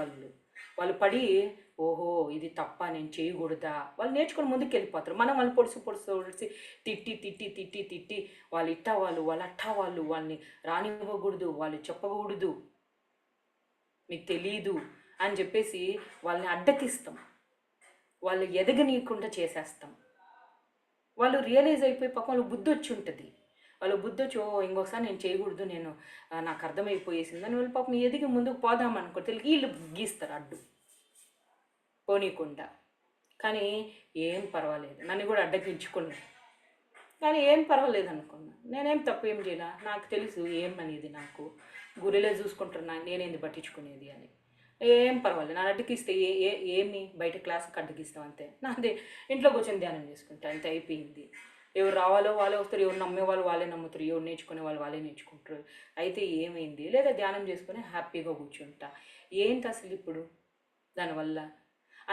వాళ్ళు పడి ఓహో ఇది తప్ప, నేను చేయకూడదా, వాళ్ళు నేర్చుకుని ముందుకు వెళ్ళిపోతారు. మనం వాళ్ళు పొడిసి తిట్టి వాళ్ళు ఇట్టా వాళ్ళు అట్టా వాళ్ళని రానివ్వకూడదు, వాళ్ళు చెప్పకూడదు, మీకు తెలీదు అని చెప్పేసి వాళ్ళని అడ్డకిస్తాం, వాళ్ళు ఎదగనీయకుండా చేసేస్తాం. వాళ్ళు రియలైజ్ అయిపోయి పాపం వాళ్ళు బుద్ధి వచ్చి ఉంటుంది. వాళ్ళు బుద్ధి వచ్చి ఇంకొకసారి నేను చేయకూడదు, నాకు అర్థమైపోయేసిందని వాళ్ళు పాపం ఎదిగి ముందుకు పోదామనుకో తెలియక వీళ్ళు గీస్తారు అడ్డు పోనీకుండా. కానీ ఏం పర్వాలేదు, నన్ను కూడా అడ్డగించుకున్నా, కానీ ఏం పర్వాలేదు అనుకున్నా. నేనేం తప్పు ఏం చేయనా, నాకు తెలుసు ఏమనేది, నాకు గురిలే చూసుకుంటున్నా, నేనేంది పట్టించుకునేది అని. ఏం పర్వాలేదు, నా అడ్డకిస్తే ఏమి బయట క్లాస్కి అడ్డకిస్తాం అంతే. నాదే ఇంట్లో కూర్చొని ధ్యానం చేసుకుంటా అంతే, అయిపోయింది. ఎవరు రావాలో వాళ్ళే వస్తారు, ఎవరు నమ్మేవాళ్ళు వాళ్ళే నమ్ముతారు, ఎవరు నేర్చుకునే వాళ్ళు వాళ్ళే నేర్చుకుంటారు. అయితే ఏమైంది, లేదా ధ్యానం చేసుకుని హ్యాపీగా కూర్చుంటా. ఏంటి అసలు ఇప్పుడు దానివల్ల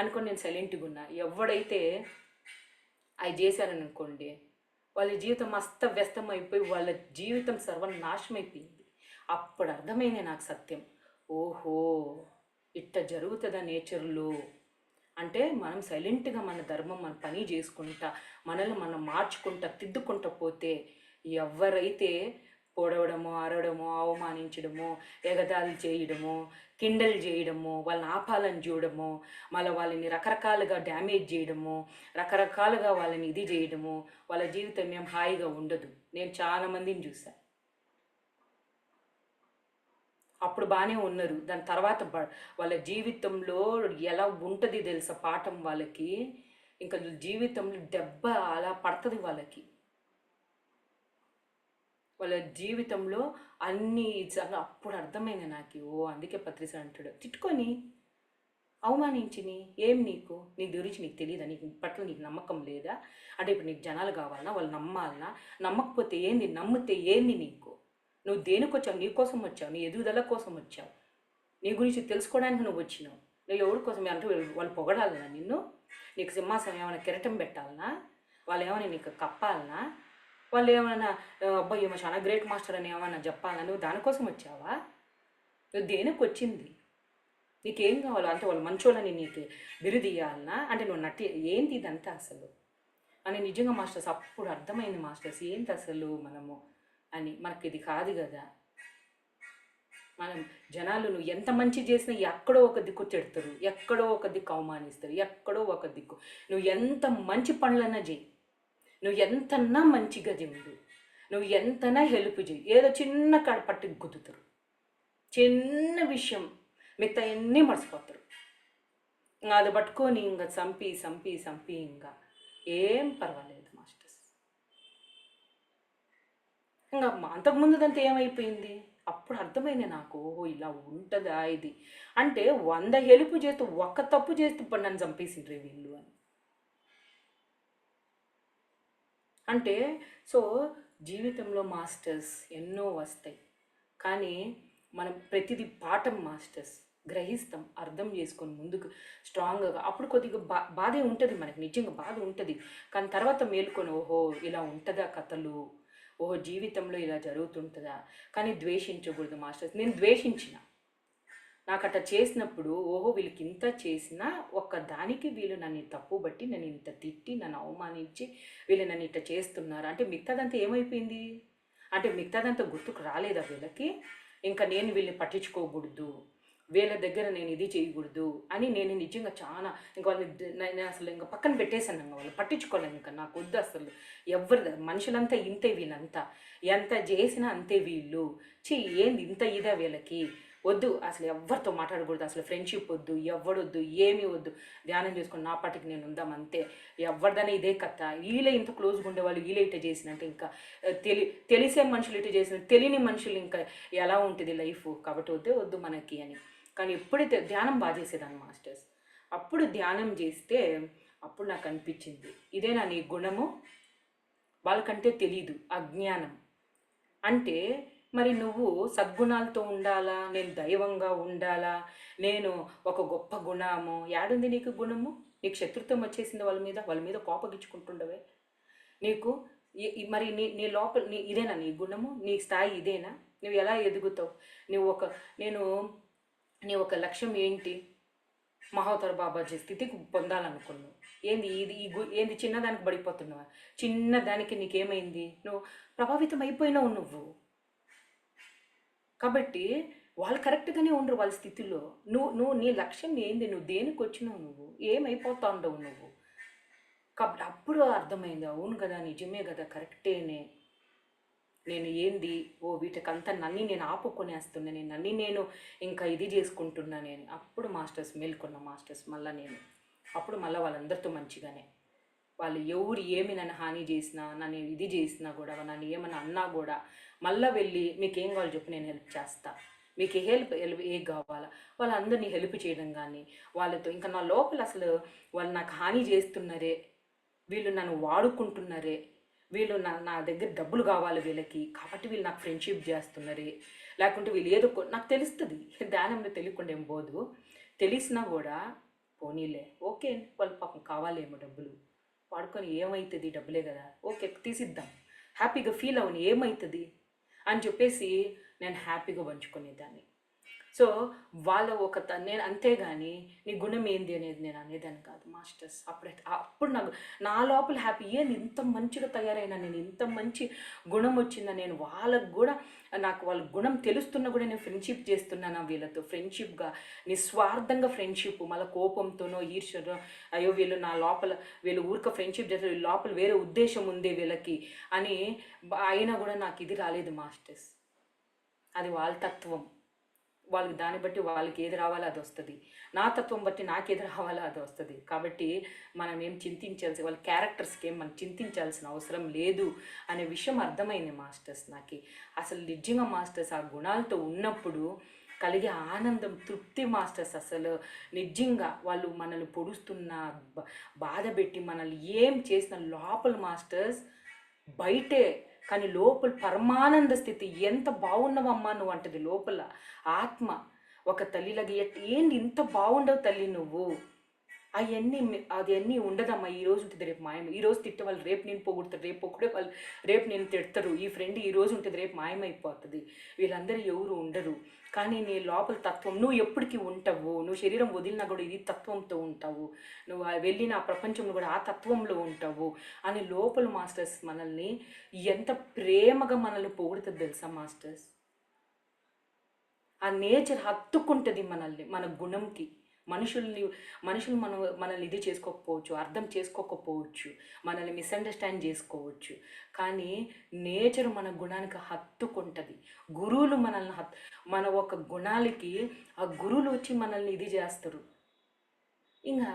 అనుకోని నేను సైలెంట్గా ఉన్నా. ఎవడైతే అవి చేశారని అనుకోండి, వాళ్ళ జీవితం అస్తవ్యస్తం అయిపోయి వాళ్ళ జీవితం సర్వనాశనం అయిపోయింది. అప్పుడు అర్థమైంది నాకు సత్యం. ఓహో ఇట్ట జరుగుతుందా నేచర్లో అంటే, మనం సైలెంట్గా మన ధర్మం మన పని చేసుకుంటా, మనల్ని మనం మార్చుకుంటా తిద్దుకుంటా పోతే, ఎవరైతే పొడవడమో అరవడమో అవమానించడమో ఎగతాళి చేయడమో కిండల్ చేయడమో వాళ్ళని ఆపాలని చూడడమో మళ్ళీ వాళ్ళని రకరకాలుగా డ్యామేజ్ చేయడమో రకరకాలుగా వాళ్ళని ఇది చేయడమో వాళ్ళ జీవితం ఏం హాయిగా ఉండదు. నేను చాలామందిని చూసాను, అప్పుడు బాగానే ఉన్నారు, దాని తర్వాత వాళ్ళ జీవితంలో ఎలా ఉంటుంది తెలుసా పాఠం వాళ్ళకి. ఇంకా జీవితంలో దెబ్బ అలా పడుతుంది వాళ్ళకి. వాళ్ళ జీవితంలో అన్నీ అప్పుడు అర్థమైంది నాకు. అందుకే పత్రిక అంటాడు, తిట్టుకొని అవమానించిని ఏం నీ గురించి నీకు తెలియదా, నీకు పట్ల నీకు నమ్మకం లేదా అంటే, ఇప్పుడు నీకు జనాలు కావాలన్నా, వాళ్ళు నమ్మాలన్నా, నమ్మకపోతే ఏంది, నమ్మితే ఏంది నీకు? నువ్వు దేనికి వచ్చావు? నీ కోసం వచ్చావు, నీ ఎదుగుదల కోసం వచ్చావు, నీ గురించి తెలుసుకోవడానికి నువ్వు వచ్చినావు. నువ్వు ఎవరి కోసం అంటే వాళ్ళు పొగడాలన్నా, నీకు సింహాసనం ఏమైనా కిరటం పెట్టాలన్నా, వాళ్ళు ఏమైనా నీకు కప్పాలన్నా, వాళ్ళు ఏమైనా అబ్బాయి ఏమో చాలా గ్రేట్ మాస్టర్ అని ఏమైనా చెప్పాలన్నా, నువ్వు దానికోసం వచ్చావా? నువ్వు దేనికి వచ్చింది? నీకేం కావాలో అంటే వాళ్ళు మంచోళ్ళని నీకు బిరుదు ఇవ్వాలన్నా అంటే నువ్వు ఏంటి ఇదంతా అసలు అని నిజంగా మాస్టర్స్ అప్పుడు అర్థమైంది. మాస్టర్స్ ఏంటి అసలు మనము అని, మనకి ఇది కాదు కదా. మనం జనాలు నువ్వు ఎంత మంచి చేసినా ఎక్కడో ఒక దిక్కు తిడతారు, ఎక్కడో ఒక దిక్కు అవమానిస్తారు, ఎక్కడో ఒక దిక్కు. నువ్వు ఎంత మంచి పనులన్నా చేయి, నువ్వు ఎంతన్నా మంచిగా ఉండు, నువ్వు ఎంతనా హెల్ప్ చేయి, ఏదో చిన్న కాడ పట్టుకు గుద్దుతారు, చిన్న విషయం మిగతా అన్నీ మర్చిపోతారు. ఇంకా అది పట్టుకొని ఇంకా చంపి ఇంకా ఏం పర్వాలేదు మాస్టర్స్. ఇంకా అంతకుముందుదంతా ఏమైపోయింది? అప్పుడు అర్థమైంది నాకు, ఇలా ఉంటుందా ఇది అంటే. 100 హెల్ప్ చేస్తూ ఒక్క తప్పు చేస్తూ ఇప్పుడు నన్ను చంపేసిండ్రు వీళ్ళు అని అంటే. సో జీవితంలో మాస్టర్స్ ఎన్నో వస్తాయి, కానీ మనం ప్రతిదీ పాఠం మాస్టర్స్ గ్రహిస్తాం, అర్థం చేసుకొని ముందుకు స్ట్రాంగ్గా. అప్పుడు కొద్దిగా బాధే ఉంటుంది మనకి, నిజంగా బాధ ఉంటుంది. కానీ తర్వాత మేలుకొని ఓహో ఇలా ఉంటుందా కథలు, ఓహో జీవితంలో ఇలా జరుగుతుంటుందా. కానీ ద్వేషించకూడదు మాస్టర్స్. నేను ద్వేషించిన, నాకు అట్లా చేసినప్పుడు ఓహో వీళ్ళకి ఇంత చేసినా ఒక్క దానికి వీళ్ళు నన్ను తప్పు బట్టి నన్ను ఇంత తిట్టి నన్ను అవమానించి వీళ్ళు నన్ను ఇట్లా చేస్తున్నారు అంటే మిగతాదంతా ఏమైపోయింది అంటే మిగతాదంతా గుర్తుకు రాలేదా వీళ్ళకి. ఇంకా నేను వీళ్ళని పట్టించుకోకూడదు, వీళ్ళ దగ్గర నేను ఇది చేయకూడదు అని నేను నిజంగా చాలా ఇంకా వాళ్ళని నేను అసలు ఇంకా పక్కన పెట్టేశాను. ఇంకా వాళ్ళు పట్టించుకోలేను, ఇంకా నాకు వద్దు అసలు. ఎవరి మనుషులంతా ఇంతే, వీళ్ళంతా ఎంత చేసినా అంతే వీళ్ళు. ఏంది ఇంత ఇదా వీళ్ళకి, వద్దు అసలు ఎవరితో మాట్లాడకూడదు, అసలు ఫ్రెండ్షిప్ వద్దు, ఎవడొద్దు, ఏమీ వద్దు, ధ్యానం చేసుకొని నా పాటికి నేను ఉందాం అంతే. ఎవరిదైనా ఇదే కథ, వీళ్ళే ఇంత క్లోజ్గా ఉండేవాళ్ళు వీళ్ళే ఇట్లా చేసినట్టు, ఇంకా తెలిసే మనుషులు ఇట్లా చేసిన, తెలియని మనుషులు ఇంకా ఎలా ఉంటుంది లైఫ్, కాబట్టి వద్దే వద్దు మనకి అని. కానీ ఎప్పుడైతే ధ్యానం బాగా చేసేదాన్ని మాస్టర్స్, అప్పుడు ధ్యానం చేస్తే అప్పుడు నాకు అనిపించింది ఇదేనా నీ గుణము, వాళ్ళకంటే తెలీదు అజ్ఞానం అంటే. మరి నువ్వు సద్గుణాలతో ఉండాలా, నేను దైవంగా ఉండాలా, నేను ఒక గొప్ప గుణము, యాడుంది నీకు గుణము? నీకు శత్రుత్వం వచ్చేసింది వాళ్ళ మీద కోపగించుకుంటుండవే నీకు. మరి నీ లోపల ఇదేనా నీ గుణము, నీ స్థాయి ఇదేనా, నువ్వు ఎలా ఎదుగుతావు? నీ ఒక లక్ష్యం ఏంటి? మహోత్తర బాబాజీ స్థితికి పొందాలనుకున్నావు. ఏంది ఏంది చిన్నదానికి పడిపోతున్నావా? చిన్నదానికి నీకేమైంది? నువ్వు ప్రభావితం అయిపోయినావు నువ్వు. కాబట్టి వాళ్ళు కరెక్ట్గానే ఉండరు వాళ్ళ స్థితిలో. నువ్వు నీ లక్ష్యం ఏంది, నువ్వు దేనికి వచ్చినావు, నువ్వు ఏమైపోతా ఉండవు నువ్వు. కాబట్టి అప్పుడు అర్థమైంది, అవును కదా నిజమే కదా కరెక్టేనే, నేను ఏంది వీటికంతా నన్ను నేను ఆపుకొనేస్తున్నాను, నేను ఇంకా ఇది చేసుకుంటున్నా నేను. అప్పుడు మాస్టర్స్ మేల్కొన్న మాస్టర్స్ అప్పుడు మళ్ళీ వాళ్ళందరితో మంచిగానే, వాళ్ళు ఎవరు ఏమి నన్ను హాని చేసినా, నన్ను ఇది చేసినా కూడా, నన్ను ఏమన్నా అన్నా కూడా మళ్ళీ వెళ్ళి మీకు ఏం కావాలో చెప్పి నేను హెల్ప్ చేస్తా, మీకు హెల్ప్ ఏం కావాలా వాళ్ళందరినీ హెల్ప్ చేయడం. కానీ వాళ్ళతో ఇంకా నా లోపల అసలు వాళ్ళు నాకు హాని చేస్తున్నారే, వీళ్ళు నన్ను వాడుకుంటున్నారే, వీళ్ళు నా దగ్గర డబ్బులు కావాలి వీళ్ళకి, కాబట్టి వీళ్ళు నాకు ఫ్రెండ్షిప్ చేస్తున్నారే, లేకుంటే వీళ్ళు ఏదో నాకు తెలుస్తుంది. ధ్యానంలో తెలియకుండా ఏం పోదు, తెలిసినా కూడా పోనీలే ఓకే, వాళ్ళు పాపం కావాలేమో డబ్బులు, వాడుకొని ఏమవుతుంది, డబ్బులే కదా ఓకే తీసిద్దాం, హ్యాపీగా ఫీల్ అవని ఏమవుతుంది అని చెప్పేసి నేను హ్యాపీగా పంచుకునేదాన్ని. సో వాళ్ళ నేను అంతేగాని నీ గుణం ఏంది అనేది నేను అనేదాన్ని కాదు మాస్టర్స్. అప్పుడు నాకు నా లోపల హ్యాపీ, ఏంది ఇంత మంచిగా తయారైనా, నేను ఇంత మంచి గుణం వచ్చిందా, నేను వాళ్ళకు కూడా నాకు వాళ్ళ గుణం తెలుస్తున్నా కూడా నేను ఫ్రెండ్షిప్ చేస్తున్నాను వీళ్ళతో, ఫ్రెండ్షిప్గా నిస్వార్థంగా ఫ్రెండ్షిప్, మళ్ళీ కోపంతోనో ఈర్ష్యనో అయ్యో వీళ్ళు ఊరిక ఫ్రెండ్షిప్ చేస్తారు, వీళ్ళ లోపల వేరే ఉద్దేశం ఉంది వీళ్ళకి అని అయినా కూడా నాకు ఇది రాలేదు మాస్టర్స్. అది వాళ్ళ తత్వం, వాళ్ళకి దాన్ని బట్టి వాళ్ళకి ఏది రావాలో అది వస్తుంది, నా తత్వం బట్టి నాకు ఏది రావాలో అది వస్తుంది. కాబట్టి మనం ఏం వాళ్ళ క్యారెక్టర్స్కి ఏం మనం చింతించాల్సిన అవసరం లేదు అనే విషయం అర్థమైంది మాస్టర్స్ నాకు. అసలు నిజంగా మాస్టర్స్ ఆ గుణాలతో ఉన్నప్పుడు కలిగే ఆనందం, తృప్తి మాస్టర్స్, అసలు నిజంగా వాళ్ళు మనల్ని పొడుస్తున్న, బాధ పెట్టి మనల్ని ఏం చేసిన లోపల మాస్టర్స్ బయటే, కానీ లోపల పరమానంద స్థితి, ఎంత బాగున్నావమ్మా నువ్వు అంటది లోపల ఆత్మ. ఒక తల్లిలాగా ఏంటి ఇంత బాగుండవు తల్లి నువ్వు, అవన్నీ ఉండదమ్మా, ఈరోజు ఉంటుంది రేపు మాయం, ఈరోజు తిట్టే వాళ్ళు రేపు నేను పోగొడతారు, రేపు ఒకటే వాళ్ళు రేపు నేను తిడతారు, ఈ ఫ్రెండ్ ఈరోజు ఉంటుంది రేపు మాయమైపోతుంది, వీళ్ళందరూ ఎవరు ఉండరు. కానీ నీ లోపల తత్వం, నువ్వు ఎప్పటికీ ఉంటావు, నువ్వు శరీరం వదిలినా కూడా ఇది తత్వంతో ఉంటావు, నువ్వు వెళ్ళిన ఆ ప్రపంచంలో కూడా ఆ తత్వంలో ఉంటావు అని లోపల మాస్టర్స్ మనల్ని ఎంత ప్రేమగా మనల్ని పొగుడుతుంది తెలుసా మాస్టర్స్. ఆ నేచర్ హత్తుకుంటుంది మనల్ని, మన గుణంకి. మనుషులు మనల్ని ఇది చేసుకోకపోవచ్చు, అర్థం చేసుకోకపోవచ్చు, మనల్ని మిస్అండర్స్టాండ్ చేసుకోవచ్చు, కానీ నేచర్ మన గుణానికి హత్తుకుంటుంది. గురువులు మనల్ని మన ఒక గుణాలకి ఆ గురువులు వచ్చి మనల్ని ఇది చేస్తారు, ఇంకా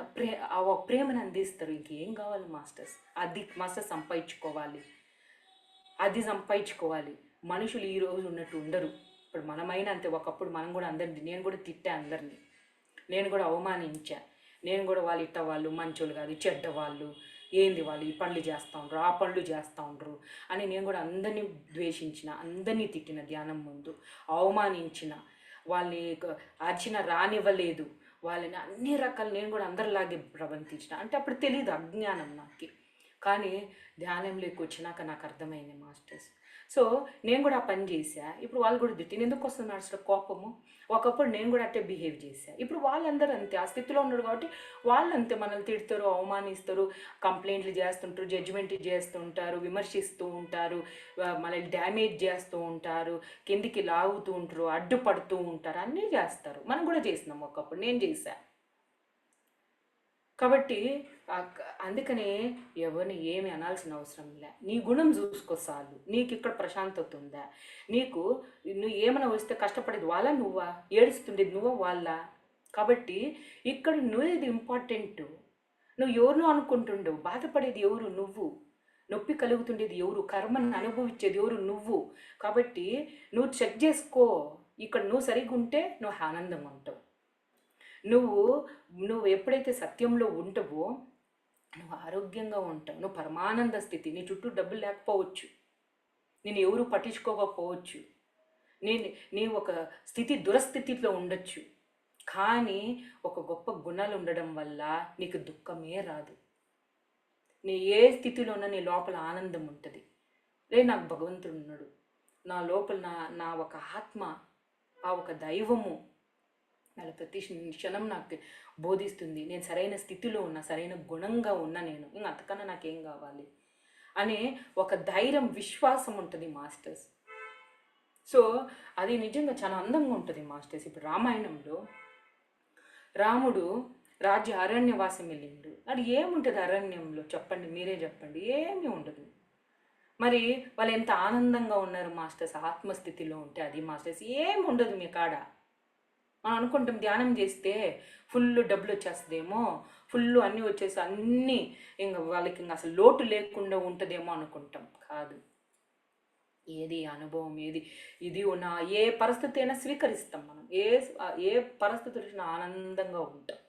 ఆ ప్రేమను అందిస్తారు. ఇంకేం కావాలి మాస్టర్స్, అది మాస్టర్స్ సంపాదించుకోవాలి. మనుషులు ఈరోజు ఉన్నట్టు ఉండరు. ఇప్పుడు మనమైనా అంతే, ఒకప్పుడు మనం కూడా నేను కూడా తిట్టా అందరినీ, నేను కూడా అవమానించా, నేను కూడా వాళ్ళు మంచోళ్ళు కాదు చెడ్డవాళ్ళు, ఏంది వాళ్ళు ఈ పనులు చేస్తూ ఉండరు, ఆ పనులు చేస్తూ ఉండరు అని నేను కూడా అందరినీ ద్వేషించిన, అందరినీ తిట్టిన ధ్యానం ముందు, అవమానించిన, వాళ్ళని అర్చిన రానివ్వలేదు, వాళ్ళని అన్ని రకాలు నేను కూడా అందరిలాగే ప్రవర్తించిన. అంటే అప్పుడు తెలియదు, అజ్ఞానం నాకు. కానీ ధ్యానంలోకి వచ్చినాక నాకు అర్థమైంది మాస్టర్స్. సో నేను కూడా ఆ పని చేశా. ఇప్పుడు వాళ్ళు కూడా తిట్టిన ఎందుకు వస్తుంది మాస్టర్ కోపము? ఒకప్పుడు నేను కూడా అట్టే బిహేవ్ చేశా. ఇప్పుడు వాళ్ళందరూ అంతే, ఆ స్థితిలో ఉన్నారు కాబట్టి వాళ్ళు అంతే మనల్ని తిడతారు, అవమానిస్తారు, కంప్లైంట్లు చేస్తుంటారు, జడ్జిమెంట్ చేస్తుంటారు, విమర్శిస్తూ ఉంటారు, మనల్ని డ్యామేజ్ చేస్తూ ఉంటారు, కిందికి లాగుతూ ఉంటారు, అడ్డుపడుతూ ఉంటారు, అన్నీ చేస్తారు. మనం కూడా చేసినాం ఒకప్పుడు, నేను చేశా. కాబట్టి అందుకనే ఎవరిని ఏమి అనాల్సిన అవసరం లే. నీ గుణం చూసుకో చాలు. నీకు ఇక్కడ ప్రశాంతత ఉందా? నీకు నువ్వు ఏమైనా వస్తే కష్టపడేది వాళ్ళ నువ్వా? ఏడుస్తుండేది నువ్వా వాళ్ళ? కాబట్టి ఇక్కడ నువ్వేది ఇంపార్టెంట్. నువ్వు ఎవరినో అనుకుంటుండవు, బాధపడేది ఎవరు? నువ్వు. నొప్పి కలుగుతుండేది ఎవరు? కర్మను అనుభవించేది ఎవరు? నువ్వు. కాబట్టి నువ్వు చెక్ చేసుకో. ఇక్కడ నువ్వు సరిగ్గా ఉంటే నువ్వు ఆనందంగా ఉంటావు. నువ్వు నువ్వు ఎప్పుడైతే సత్యంలో ఉంటావో నువ్వు ఆరోగ్యంగా ఉంటావు. నువ్వు పరమానంద స్థితి. నీ చుట్టూ డబ్బులు లేకపోవచ్చు, నేను ఎవరు పట్టించుకోకపోవచ్చు, నీ ఒక స్థితి దురస్థితిలో ఉండొచ్చు, కానీ ఒక గొప్ప గుణాలు ఉండడం వల్ల నీకు దుఃఖమే రాదు. నీ ఏ స్థితిలో ఉన్నా నీ లోపల ఆనందం ఉంటుంది. నాకు భగవంతుడు ఉన్నాడు, నా లోపల నా ఒక ఆత్మ, ఆ ఒక దైవము వాళ్ళ ప్రతి క్షణం నాకు బోధిస్తుంది. నేను సరైన స్థితిలో ఉన్నా, సరైన గుణంగా ఉన్నా, నేను ఇంకా అంతకన్నా నాకేం కావాలి అనే ఒక ధైర్యం, విశ్వాసం ఉంటుంది మాస్టర్స్. సో అది నిజంగా చాలా అందంగా ఉంటుంది మాస్టర్స్. ఇప్పుడు రామాయణంలో రాముడు రాజ్య అరణ్యవాసం వెళ్ళిండు. అది ఏముంటుంది అరణ్యంలో చెప్పండి, మీరే చెప్పండి. ఏమీ ఉండదు. మరి వాళ్ళు ఎంత ఆనందంగా ఉన్నారు మాస్టర్స్, ఆత్మస్థితిలో ఉంటే. అది మాస్టర్స్ ఏమి ఉండదు మీ కాడ. మనం అనుకుంటాం ధ్యానం చేస్తే ఫుల్ డబ్బులు వచ్చేస్తుందేమో, ఫుల్ అన్నీ వచ్చేసి అన్నీ ఇంకా వాళ్ళకి ఇంకా అసలు లోటు లేకుండా ఉంటుందేమో అనుకుంటాం. కాదు. ఏది అనుభవం, ఇది ఉన్న ఏ పరిస్థితి అయినా స్వీకరిస్తాం మనం. ఏ పరిస్థితులు వచ్చినా ఆనందంగా ఉంటాం.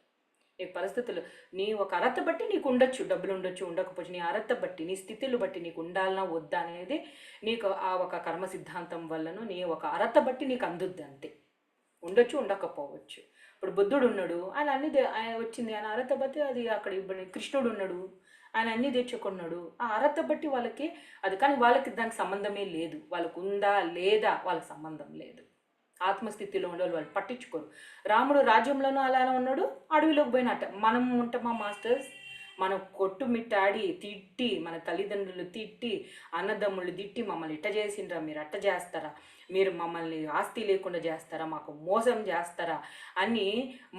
నీ పరిస్థితులు, నీ ఒక అర్హత బట్టి నీకు ఉండొచ్చు, డబ్బులు ఉండొచ్చు, ఉండకపోవచ్చు. నీ అర్హత బట్టి, నీ స్థితులు బట్టి నీకు ఉండాలన్నా వద్దా అనేది నీకు ఆ ఒక కర్మ సిద్ధాంతం వల్లను నీ ఒక అర్హత బట్టి నీకు అందుద్ది అంతే. ఉండొచ్చు, ఉండకపోవచ్చు. ఇప్పుడు బుద్ధుడు ఉన్నాడు, ఆయన అన్ని ఆయన వచ్చింది, ఆయన అర్హత బట్టి అది అక్కడ ఇవ్వని. కృష్ణుడు ఉన్నాడు, ఆయన అన్నీ తెచ్చుకున్నాడు, ఆ అర్హత బట్టి వాళ్ళకి అది. కానీ వాళ్ళకి దానికి సంబంధమే లేదు. వాళ్ళకు ఉందా లేదా వాళ్ళకి సంబంధం లేదు. ఆత్మస్థితిలో ఉండాలి, వాళ్ళు పట్టించుకోరు. రాముడు రాజ్యంలోనూ అలానే ఉన్నాడు, అడవిలోకి పోయినట్ట. మనం ఉంటామా మాస్టర్స్? మనం కొట్టుమిట్టాడి తిట్టి, మన తల్లిదండ్రులు తిట్టి, అన్నదమ్ముళ్ళు తిట్టి, మమ్మల్ని ఇట్ట చేసిండ్రా, మీరు అట్ట చేస్తారా, మీరు మమ్మల్ని ఆస్తి లేకుండా చేస్తారా, మాకు మోసం చేస్తారా అని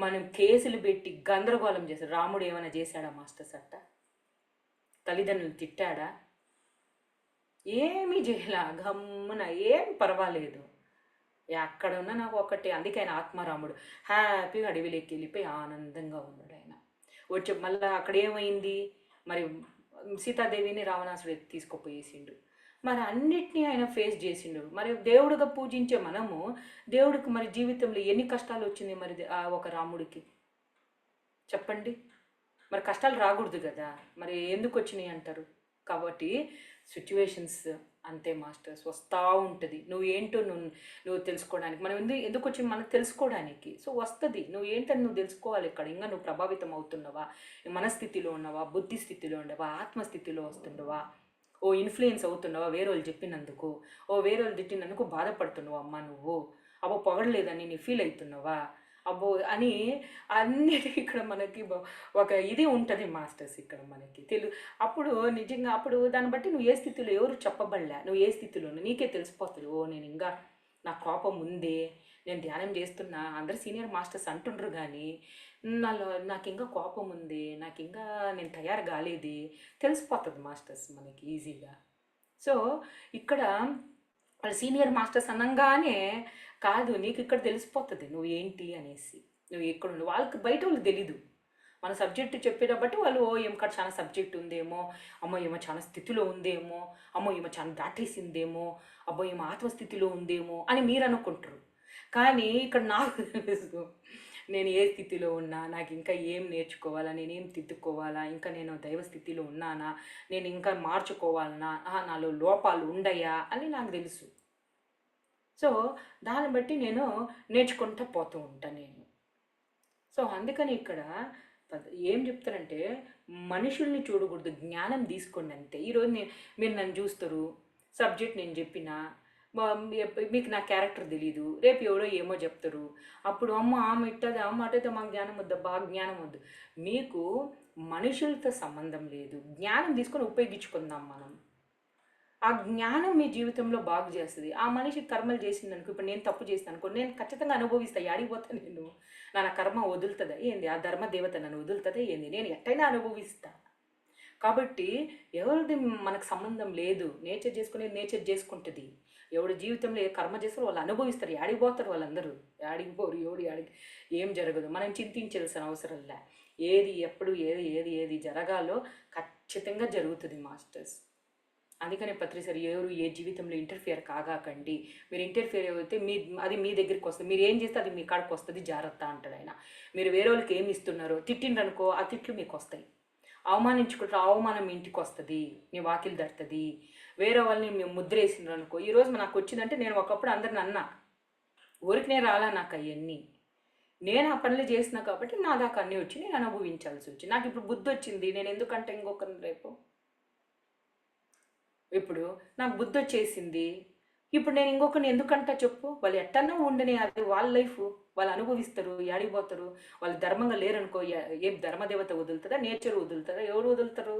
మనం కేసులు పెట్టి గందరగోళం చేస్తారు. రాముడు ఏమైనా చేశాడా మాస్టర్స్ అట్ట? తల్లిదండ్రులు తిట్టాడా? ఏమీ చేయలా, గమ్మున ఏం పర్వాలేదు. ఎక్కడ ఉన్నా నాకు ఒకటి. అందుకే ఆయన ఆత్మారాముడు. హ్యాపీగా అడవిలోకి వెళ్ళిపోయి ఆనందంగా ఉన్నాడు ఆయన. వచ్చి మళ్ళీ అక్కడ ఏమైంది మరి, సీతాదేవిని రావణాసుడు తీసుకుపోయేసిండు. మరి అన్నిటినీ ఆయన ఫేస్ చేసిండు. మరి దేవుడిగా పూజించే మనము దేవుడికి మరి జీవితంలో ఎన్ని కష్టాలు వచ్చింది మరి ఆ ఒక రాముడికి చెప్పండి. మరి కష్టాలు రాకూడదు కదా, మరి ఎందుకు వచ్చినాయి అంటారు? కాబట్టి సిచ్యువేషన్స్ అంతే మాస్టర్స్, వస్తూ ఉంటుంది. నువ్వు ఏంటో నువ్వు తెలుసుకోవడానికి, మనం ఎందుకు వచ్చి మనకు తెలుసుకోవడానికి. సో వస్తుంది, నువ్వు ఏంటని నువ్వు తెలుసుకోవాలి. ఇక్కడ ఇంకా నువ్వు ప్రభావితం అవుతున్నావా, మనస్థితిలో ఉన్నావా, బుద్ధి స్థితిలో ఉండవా, ఆత్మస్థితిలో వస్తుండవా, ఓ ఇన్ఫ్లుయెన్స్ అవుతున్నావా వేరే వాళ్ళు చెప్పినందుకు, ఓ వేరే వాళ్ళు తిట్టినందుకు బాధపడుతున్నావా అమ్మ నువ్వు, అబ్బో పొగడలేదని నీ ఫీల్ అవుతున్నావా, అబ్బో అని అన్నిటి ఇక్కడ మనకి ఒక ఇది ఉంటుంది మాస్టర్స్. ఇక్కడ మనకి అప్పుడు నిజంగా అప్పుడు దాన్ని బట్టి నువ్వు ఏ స్థితిలో, ఎవరు చెప్పబడలే, నువ్వు ఏ స్థితిలో నీకే తెలిసిపోతుంది. ఓ నేను ఇంకా నా కోపం ఉంది, నేను ధ్యానం చేస్తున్నా, అందరు సీనియర్ మాస్టర్స్ అంటుండ్రు, కానీ నాకు ఇంకా కోపం ఉంది, నాకు ఇంకా నేను తయారు కాలేదు, తెలిసిపోతుంది మాస్టర్స్ మనకి ఈజీగా. సో ఇక్కడ వాళ్ళు సీనియర్ మాస్టర్స్ అనగానే కాదు, నీకు ఇక్కడ తెలిసిపోతుంది నువ్వు ఏంటి అనేసి, నువ్వు ఎక్కడ వాళ్ళకి బయట వాళ్ళు తెలీదు. మన సబ్జెక్టు చెప్పేట బట్టి వాళ్ళు ఏమక్కడ చాలా సబ్జెక్ట్ ఉందేమో, అమ్మో ఏమో చాలా స్థితిలో ఉందేమో, అమ్మో ఏమో చాలా దాటేసిందేమో, అబ్బో ఏమో ఆత్మస్థితిలో ఉందేమో అని మీరు అనుకుంటారు. కానీ ఇక్కడ నాకు తెలుసు నేను ఏ స్థితిలో ఉన్నా, నాకు ఇంకా ఏం నేర్చుకోవాలా, నేనేం తిద్దుకోవాలా, ఇంకా నేను దైవ స్థితిలో ఉన్నానా, నేను ఇంకా మార్చుకోవాలనా, నాలో లోపాలు ఉండయా అని నాకు తెలుసు. సో దాన్ని బట్టి నేను నేర్చుకుంటూ పోతూ ఉంటాను నేను. సో అందుకని ఇక్కడ ఏం చెప్తారంటే మనుషుల్ని చూడకూడదు, జ్ఞానం తీసుకోండి అంతే. ఈరోజు మీరు నన్ను చూస్తారు, సబ్జెక్ట్ నేను చెప్పిన మీకు నా క్యారెక్టర్ తెలీదు, రేపు ఎవరో ఏమో చెప్తారు, అప్పుడు అమ్మ ఆమె ఇట్టది అమ్మ అటైతే మాకు జ్ఞానం వద్దు, బాగా జ్ఞానం వద్దు. మీకు మనుషులతో సంబంధం లేదు, జ్ఞానం తీసుకొని ఉపయోగించుకుందాం మనం. ఆ జ్ఞానం మీ జీవితంలో బాగు చేస్తుంది. ఆ మనిషి కర్మలు చేసింది అనుకో, ఇప్పుడు నేను తప్పు చేస్తాను అనుకో, నేను ఖచ్చితంగా అనుభవిస్తాను. ఆడిపోతాను నేను, నా కర్మ వదులుతుందా ఏంది, ఆ ధర్మదేవత నన్ను వదులుతుందా ఏంది, నేను ఎట్టయినా అనుభవిస్తా. కాబట్టి ఎవరిది మనకు సంబంధం లేదు, నేచర్ చేసుకునేది నేచర్ చేసుకుంటుంది. ఎవరి జీవితంలో ఏ కర్మ చేస్తారో వాళ్ళు అనుభవిస్తారు. ఆడిపోతారు వాళ్ళందరూ, ఆడిపోరు, ఆడికి ఏం జరగదు. మనం చింతించాల్సిన అవసరంలే. ఏది ఎప్పుడు ఏది ఏది ఏది జరగాలో ఖచ్చితంగా జరుగుతుంది మాస్టర్స్. అందుకనే పత్రిసారి ఎవరు ఏ జీవితంలో ఇంటర్ఫియర్ కాగాకండి. మీరు ఇంటర్ఫియర్ అయితే అది మీ దగ్గరికి వస్తుంది, మీరు ఏం చేస్తే అది మీ కాడికి వస్తుంది, జాగ్రత్త అంటాడు ఆయన. మీరు వేరే వాళ్ళకి ఏమి ఇస్తున్నారో, తిట్టిండ్రనుకో ఆ తిట్లు మీకు వస్తాయి. అవమానించుకుంటారు, అవమానం ఇంటికి వస్తుంది, నీ వాకిలు దడుతుంది. వేరే వాళ్ళని మేము ముద్ర వేసిండ్రు అనుకో, ఈరోజు నాకు వచ్చిందంటే నేను ఒకప్పుడు అందరిని అన్నా, ఊరికి నేను రాలా, నాకు అవన్నీ నేను ఆ పనులు చేసిన కాబట్టి నా దాకా అన్నీ వచ్చి నేను అనుభవించాల్సి వచ్చింది. నాకు ఇప్పుడు బుద్ధి వచ్చింది, నేను ఎందుకంటే ఇంకొకరిని రేపు ఇప్పుడు నాకు బుద్ధి వచ్చేసింది, ఇప్పుడు నేను ఇంకొకరిని ఎందుకంటా చెప్పు. వాళ్ళు ఎట్టన్నా ఉండని, అది వాళ్ళ లైఫ్, వాళ్ళు అనుభవిస్తారు, ఆడిపోతారు. వాళ్ళు ధర్మంగా లేరనుకో, ఏ ధర్మదేవత వదులుతుందా, నేచర్ వదులుతుందా, ఎవరు వదులుతారు?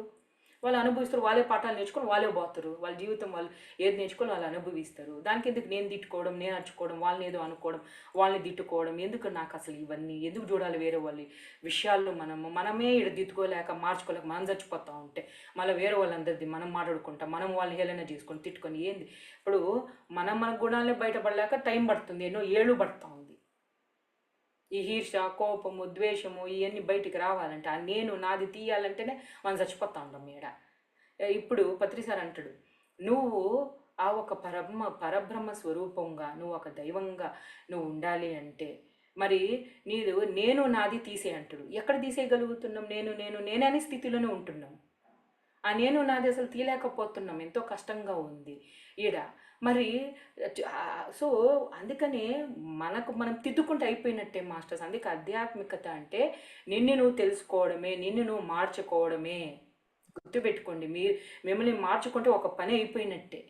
వాళ్ళు అనుభవిస్తారు, వాళ్ళే పాఠాలు నేర్చుకొని వాళ్ళే పోతారు. వాళ్ళ జీవితం వాళ్ళు ఏది నేర్చుకొని వాళ్ళు అనుభవిస్తారు. దానికి ఎందుకు నేను తిట్టుకోవడం, నేను అరుచుకోవడం, వాళ్ళని ఏదో అనుకోవడం, వాళ్ళని తిట్టుకోవడం ఎందుకు? నాకు అసలు ఇవన్నీ ఎందుకు చూడాలి? వేరే వాళ్ళ విషయాల్లో మనమే ఇక్కడ దిద్దుకోలేక మార్చుకోలేక మనం చచ్చిపోతూ ఉంటే మళ్ళీ వేరే వాళ్ళందరిది మనం మాట్లాడుకుంటాం, మనం వాళ్ళని హేళన చేసుకొని తిట్టుకొని ఏంది? ఇప్పుడు మన గుణాలే బయటపడలేక టైం పడుతుంది, ఎన్నో ఏళ్ళు పడుతూ ఉంది. ఈ ఈర్ష, కోపము, ద్వేషము ఇవన్నీ బయటికి రావాలంటే, ఆ నేను నాది తీయాలంటేనే మనం చచ్చిపోతా ఉంటాం ఈడ. ఇప్పుడు పత్రిసారి అంటాడు, నువ్వు ఆ ఒక పరబ్రహ్మ స్వరూపంగా, నువ్వు ఒక దైవంగా నువ్వు ఉండాలి అంటే మరి నేను నాది తీసే అంటాడు. ఎక్కడ తీసేయగలుగుతున్నాం? నేననే స్థితిలోనే ఉంటున్నాం. ఆ నేను నాది అసలు తీయలేకపోతున్నాం, ఎంతో కష్టంగా ఉంది ఈడ. మరి సో అందుకనే మనం తిద్దుకుంటూ అయిపోయినట్టే మాస్టర్స్. అందుకే ఆధ్యాత్మికత అంటే నిన్ను నువ్వు తెలుసుకోవడమే, నిన్ను నువ్వు మార్చుకోవడమే. గుర్తుపెట్టుకోండి, మిమ్మల్ని మార్చుకుంటే ఒక పని అయిపోయినట్టే.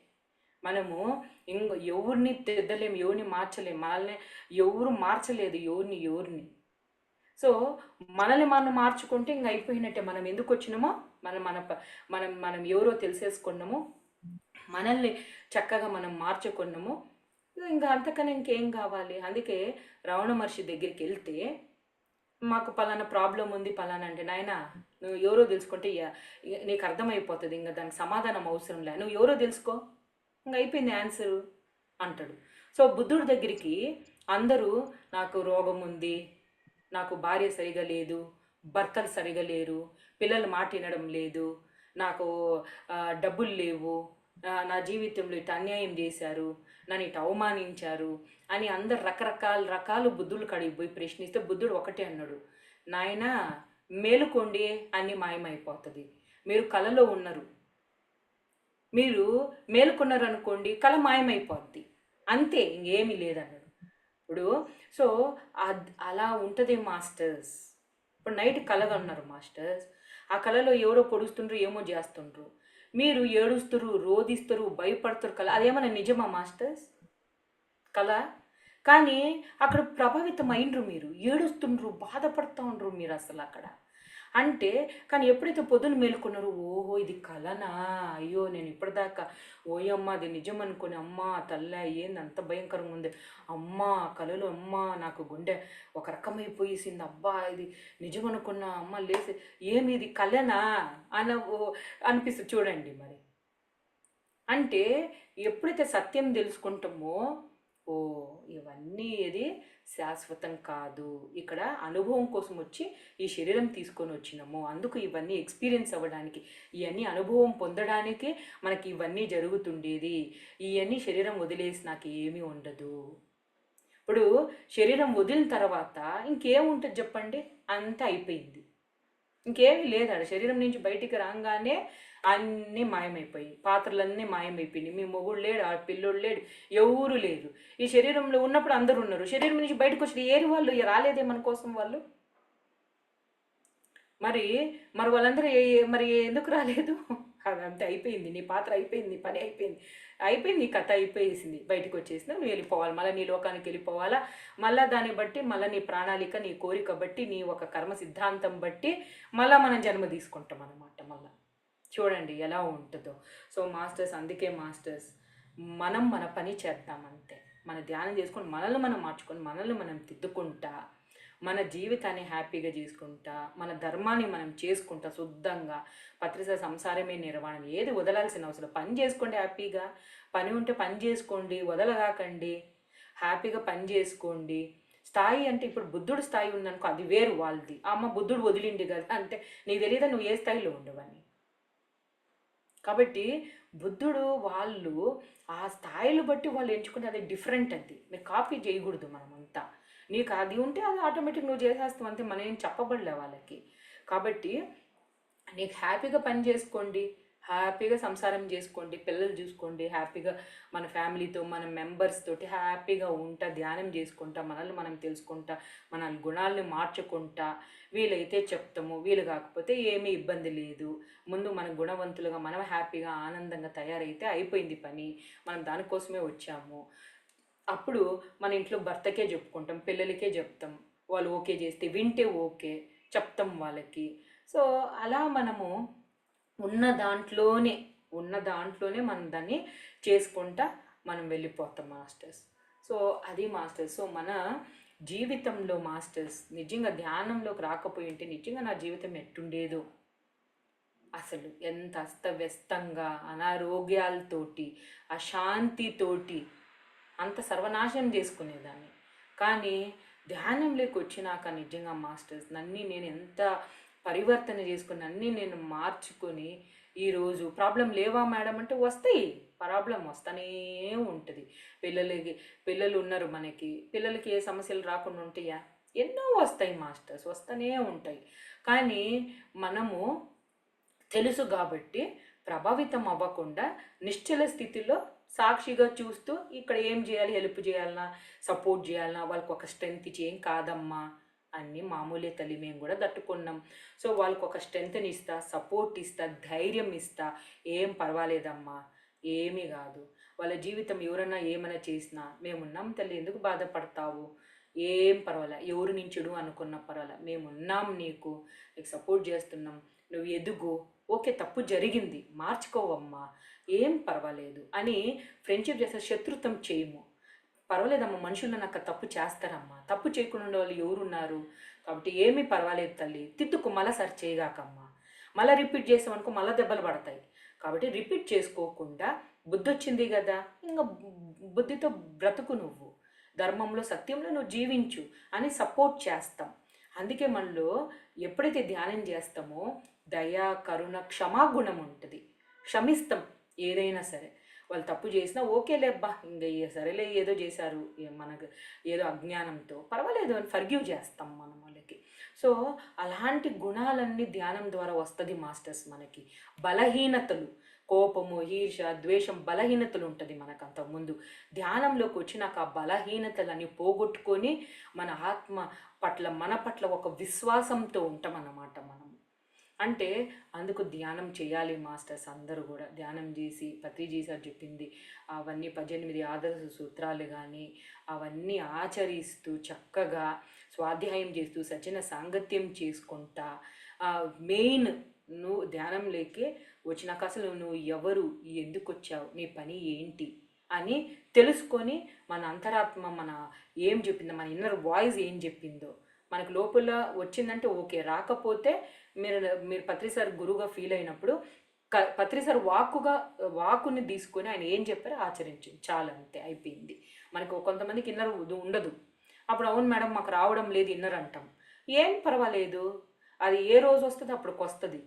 మనము ఎవరిని తిద్దలేము, ఎవరిని మార్చలేము, మనల్ని ఎవరు మార్చలేదు ఎవరిని. సో మనల్ని మనం మార్చుకుంటే ఇంక అయిపోయినట్టే. మనం ఎందుకు వచ్చినామో మనం మన మనం మనం ఎవరో తెలిసేసుకున్నాము, మనల్ని చక్కగా మనం మార్చుకున్నాము, ఇంకా అంతకన్నా ఇంకేం కావాలి? అందుకే రమణ మహర్షి దగ్గరికి వెళ్తే, మాకు పలానా ప్రాబ్లం ఉంది పలానా అంటే, నాయన నువ్వు ఎవరో తెలుసుకుంటే నీకు అర్థమైపోతుంది, ఇంకా దానికి సమాధానం అవసరం లే, నువ్వు ఎవరో తెలుసుకో, ఇంకా అయిపోయింది ఆన్సరు అంటాడు. సో బుద్ధుడి దగ్గరికి అందరూ నాకు రోగం ఉంది, నాకు భార్య సరిగా లేదు, భర్తలు సరిగా లేరు, పిల్లలు మాట వినడం లేదు, నాకు డబ్బులు లేవు, నా జీవితంలో ఇటు అన్యాయం చేశారు, నన్ను ఇటు అవమానించారు అని అందరు రకరకాల బుద్ధులు కడిగి పోయి ప్రశ్నిస్తే బుద్ధుడు ఒకటే అన్నాడు, నాయన మేలుకోండి అన్నీ మాయమైపోతుంది. మీరు కళలో ఉన్నారు, మీరు మేలుకున్నారు అనుకోండి, కళ మాయమైపోద్ది, అంతే, ఇంకేమీ లేదన్నాడు. ఇప్పుడు సో అలా ఉంటుంది మాస్టర్స్. ఇప్పుడు నైట్ కలగన్నారు మాస్టర్స్, ఆ కళలో ఎవరో పొడుస్తుండ్రు, ఏమో చేస్తుండ్రు, మీరు ఏడుస్తారు, రోధిస్తారు, భయపడతారు, కళ అదేమన్నా నిజమా మాస్టర్స్? కళ. కానీ అక్కడ ప్రభావితం అయినరు, మీరు ఏడుస్తుండ్రు, బాధపడుతూ ఉండరు మీరు అసలు అక్కడ అంటే. కానీ ఎప్పుడైతే పొద్దున మేలుకున్నారో, ఓహో ఇది కళనా, అయ్యో నేను ఇప్పటిదాకా ఓయమ్మ అది నిజం అనుకుని, అమ్మ తల్ల ఏంది అంత భయంకరంగా ఉంది, అమ్మ కళలో అమ్మ నాకు గుండె ఒక రకమైపోయేసింది, అబ్బా ఇది నిజం అనుకున్నా, అమ్మ లేసి ఏమి ఇది కళనా అనిపిస్తుంది చూడండి. మరి అంటే ఎప్పుడైతే సత్యం తెలుసుకుంటామో, ఓ ఇవన్నీ ఏది శాశ్వతం కాదు, ఇక్కడ అనుభవం కోసం వచ్చి ఈ శరీరం తీసుకొని వచ్చినాము, అందుకు ఇవన్నీ ఎక్స్పీరియన్స్ అవ్వడానికి, ఇవన్నీ అనుభవం పొందడానికి మనకి ఇవన్నీ జరుగుతుండేది, ఇవన్నీ శరీరం వదిలేసి నాకు ఏమీ ఉండదు. ఇప్పుడు శరీరం వదిలిన తర్వాత ఇంకేముంటుంది చెప్పండి, అంతా అయిపోయింది, ఇంకేమీ లేదు. శరీరం నుంచి బయటికి రాగానే అన్నీ మాయమైపోయి, పాత్రలన్నీ మాయమైపోయినాయి. మీ మొగుడు లేడు, ఆ పిల్లోడు లేడు, ఎవరు లేరు. ఈ శరీరంలో ఉన్నప్పుడు అందరూ ఉన్నారు, శరీరం నుంచి బయటకు వచ్చిన ఏరి వాళ్ళు రాలేదే మన కోసం వాళ్ళు. మరి మరి వాళ్ళందరూ మరి ఎందుకు రాలేదు? అదంతా అయిపోయింది, నీ పాత్ర అయిపోయింది, నీ పని అయిపోయింది, అయిపోయింది, నీ కథ అయిపోయేసింది, బయటకు వచ్చేసింది, నువ్వు వెళ్ళిపోవాలి, మళ్ళీ నీ లోకానికి వెళ్ళిపోవాలా. మళ్ళీ దాన్ని బట్టి మళ్ళీ నీ ప్రణాళిక, నీ కోరిక బట్టి, నీ ఒక కర్మ సిద్ధాంతం బట్టి మళ్ళీ మనం జన్మ తీసుకుంటాం అన్నమాట. మళ్ళీ చూడండి ఎలా ఉంటుందో. సో మాస్టర్స్, అందుకే మాస్టర్స్ మనం మన పని చేద్దాం అంతే. మన ధ్యానం చేసుకొని మనల్ని మనం మార్చుకొని మనల్ని మనం తిద్దుకుంటా, మన జీవితాన్ని హ్యాపీగా చేసుకుంటా, మన ధర్మాన్ని మనం చేసుకుంటా శుద్ధంగా. పత్రిక సంసారమే నిర్వాణం, ఏది వదలాల్సిన అవసరం. పని చేసుకోండి హ్యాపీగా, పని ఉంటే పని చేసుకోండి, వదలగాకండి, హ్యాపీగా పని చేసుకోండి. స్థాయి అంటే ఇప్పుడు బుద్ధుడు స్థాయి ఉందనుకో, అది వేరు వాళ్ళది. అమ్మ బుద్ధుడు వదిలిండి కదా అంటే నీకు తెలియదా నువ్వు ఏ స్థాయిలో ఉండవని. కాబట్టి బుద్ధుడు వాళ్ళు ఆ స్థాయిలు బట్టి వాళ్ళు ఎంచుకుంటే అది డిఫరెంట్. అది మీరు కాపీ చేయకూడదు. మనమంతా నీకు అది ఉంటే అది ఆటోమేటిక్ నువ్వు చేసేస్తావు అంతే, మనం ఏం చెప్పబడలే వాళ్ళకి. కాబట్టి నీకు హ్యాపీగా పని చేసుకోండి, హ్యాపీగా సంసారం చేసుకోండి, పిల్లలు చూసుకోండి, హ్యాపీగా మన ఫ్యామిలీతో మన మెంబర్స్ తోటి హ్యాపీగా ఉంటా, ధ్యానం చేసుకుంటా, మనల్ని మనం తెలుసుకుంటా, మన గుణాలను మార్చుకుంటా. వీలైతే చెప్తాము, వీలు కాకపోతే ఏమీ ఇబ్బంది లేదు. ముందు మన గుణవంతులుగా మనం హ్యాపీగా ఆనందంగా తయారైతే అయిపోయింది పని. మనం దానికోసమే వచ్చాము. అప్పుడు మన ఇంట్లో భర్తకే చెప్పుకుంటాం, పిల్లలకే చెప్తాం, వాళ్ళు ఓకే చేస్తే వింటే ఓకే చెప్తాం వాళ్ళకి. సో అలా మనము ఉన్న దాంట్లోనే మనం దాన్ని చేసుకుంటా మనం వెళ్ళిపోతాం మాస్టర్స్. సో అది మాస్టర్స్. సో మన జీవితంలో మాస్టర్స్ నిజంగా ధ్యానంలోకి రాకపోయి ఉంటే నిజంగా నా జీవితం ఎట్టుండేదో అసలు. ఎంత అస్తవ్యస్తంగా, అనారోగ్యాలతోటి, అశాంతితోటి అంత సర్వనాశనం చేసుకునేదాన్ని. కానీ ధ్యానంలోకి వచ్చినాక నిజంగా మాస్టర్స్ నన్ను నేను ఎంత పరివర్తన చేసుకుని అన్నీ నేను మార్చుకొని ఈరోజు ప్రాబ్లం లేవా మేడం అంటే వస్తాయి, ప్రాబ్లం వస్తూనే ఉంటుంది. పిల్లలు ఉన్నారు మనకి, పిల్లలకి ఏ సమస్యలు రాకుండా ఉంటాయా? ఎన్నో వస్తాయి మాస్టర్స్, వస్తూనే ఉంటాయి. కానీ మనము తెలుసు కాబట్టి ప్రభావితం అవ్వకుండా నిశ్చల స్థితిలో సాక్షిగా చూస్తూ ఇక్కడ ఏం చేయాలి, హెల్ప్ చేయాలన్నా, సపోర్ట్ చేయాలన్నా, వాళ్ళకి ఒక స్ట్రెంగ్త్ ఇచ్చి ఏం కాదమ్మా అన్నీ మామూలే తల్లి, మేము కూడా తట్టుకున్నాం. సో వాళ్ళకి ఒక స్ట్రెంగ్త్ని ఇస్తా, సపోర్ట్ ఇస్తా, ధైర్యం ఇస్తా, ఏం పర్వాలేదమ్మా, ఏమీ కాదు, వాళ్ళ జీవితం ఎవరన్నా ఏమైనా చేసినా మేమున్నాం తల్లి, ఎందుకు బాధపడతావు, ఏం పర్వాలే, ఎవరు నించుడు అనుకున్న పర్వాలే, మేమున్నాం, నీకు సపోర్ట్ చేస్తున్నాం, నువ్వు ఎదుగు, ఓకే తప్పు జరిగింది మార్చుకోవమ్మా, ఏం పర్వాలేదు అని ఫ్రెండ్షిప్ చేస్తే శత్రుత్వం చేయము. పర్వాలేదమ్మా, మనుషులు నాకు తప్పు చేస్తారమ్మా, తప్పు చేయకుండా ఉండే వాళ్ళు ఎవరున్నారు, కాబట్టి ఏమీ పర్వాలేదు తల్లి, తిట్టుకు మళ్ళీ సరి చేయగాకమ్మా, మళ్ళీ రిపీట్ చేసామనుకో మళ్ళీ దెబ్బలు పడతాయి, కాబట్టి రిపీట్ చేసుకోకుండా బుద్ధి వచ్చింది కదా ఇంకా బుద్ధితో బ్రతుకు, నువ్వు ధర్మంలో సత్యంలో నువ్వు జీవించు అని సపోర్ట్ చేస్తాం. అందుకే మనలో ఎప్పుడైతే ధ్యానం చేస్తామో దయ, కరుణ, క్షమాగుణం ఉంటుంది, క్షమిస్తాం ఏదైనా సరే. వాళ్ళు తప్పు చేసినా ఓకేలేబ్బా, ఇంకా సరేలే ఏదో చేశారు మనకు ఏదో అజ్ఞానంతో, పర్వాలేదు అని ఫర్గివ్ చేస్తాం మనం వాళ్ళకి. సో అలాంటి గుణాలన్నీ ధ్యానం ద్వారా వస్తుంది మాస్టర్స్. మనకి బలహీనతలు, కోపము, ఈర్ష, ద్వేషం, బలహీనతలు ఉంటుంది మనకు అంతకుముందు. ధ్యానంలోకి వచ్చినాక ఆ బలహీనతలన్నీ పోగొట్టుకొని మన ఆత్మ పట్ల మన పట్ల ఒక విశ్వాసంతో ఉంటాం అన్నమాట మనం. అంటే అందుకు ధ్యానం చేయాలి మాస్టర్స్. అందరూ కూడా ధ్యానం చేసి పత్రిజీ సార్ చెప్పింది అవన్నీ 18 ఆదర్శ సూత్రాలు కానీ అవన్నీ ఆచరిస్తూ చక్కగా స్వాధ్యాయం చేస్తూ సజ్జన సాంగత్యం చేసుకుంటా, మెయిన్ నువ్వు ధ్యానంలోకి వచ్చినాక అసలు నువ్వు ఎవరు, ఎందుకు వచ్చావు, నీ పని ఏంటి అని తెలుసుకొని మన అంతరాత్మ మన ఏం చెప్పిందో, మన ఇన్నర్ వాయిస్ ఏం చెప్పిందో మనకు లోపల వచ్చిందంటే ఓకే, రాకపోతే మీరు పత్రి సార్ గురువుగా ఫీల్ అయినప్పుడు పత్రి సార్ వాక్కుని తీసుకొని ఆయన ఏం చెప్పారో ఆచరించింది చాలా, అంతే అయిపోయింది. మనకు కొంతమందికి ఇన్నర్ ఉండదు, అప్పుడు అవును మేడం మాకు రావడం లేదు ఇన్నర్ అంటాం, ఏం పర్వాలేదు, అది ఏ రోజు వస్తుంది అప్పటికి వస్తుంది,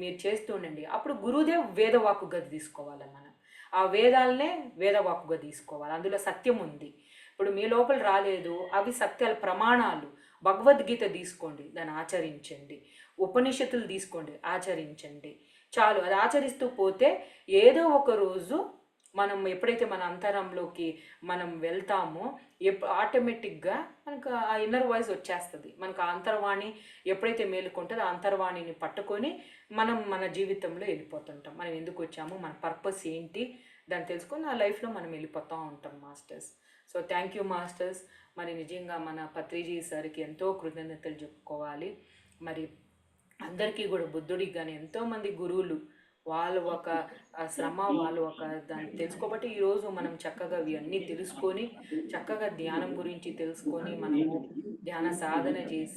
మీరు చేస్తూ ఉండండి. అప్పుడు గురుదేవ్ వేదవాక్కుగా తీసుకోవాలి మనం, ఆ వేదాలనే వేదవాక్కుగా తీసుకోవాలి, అందులో సత్యం ఉంది. ఇప్పుడు మీ లోపల రాలేదు, అవి సత్యాల ప్రమాణాలు. భగవద్గీత తీసుకోండి, దాన్ని ఆచరించండి. ఉపనిషత్తులు తీసుకోండి, ఆచరించండి. చాలు, అది ఆచరిస్తూ పోతే ఏదో ఒక రోజు మనం ఎప్పుడైతే మన అంతరంలోకి మనం వెళ్తామో ఆటోమేటిక్గా మనకు ఆ ఇన్నర్ వాయిస్ వచ్చేస్తుంది. మనకు ఆ అంతర్వాణి ఎప్పుడైతే మేలుకుంటుందో ఆ అంతర్వాణిని పట్టుకొని మనం మన జీవితంలో వెళ్ళిపోతుంటాం. మనం ఎందుకు వచ్చాము, మన పర్పస్ ఏంటి, దాన్ని తెలుసుకొని ఆ లైఫ్లో మనం వెళ్ళిపోతూ ఉంటాం masters. So thank you masters. మరి నిజంగా మన పత్రిజీ సార్కి ఎంతో కృతజ్ఞతలు చెప్పుకోవాలి. మరి అందరికీ కూడా బుద్ధుడికి కానీ ఎంతోమంది గురువులు వాళ్ళు ఒక శ్రమ, వాళ్ళు ఒక దాన్ని తెలుసుకోబట్టి ఈరోజు మనం చక్కగా ఇవన్నీ తెలుసుకొని చక్కగా ధ్యానం గురించి తెలుసుకొని మనము ధ్యాన సాధన చేసి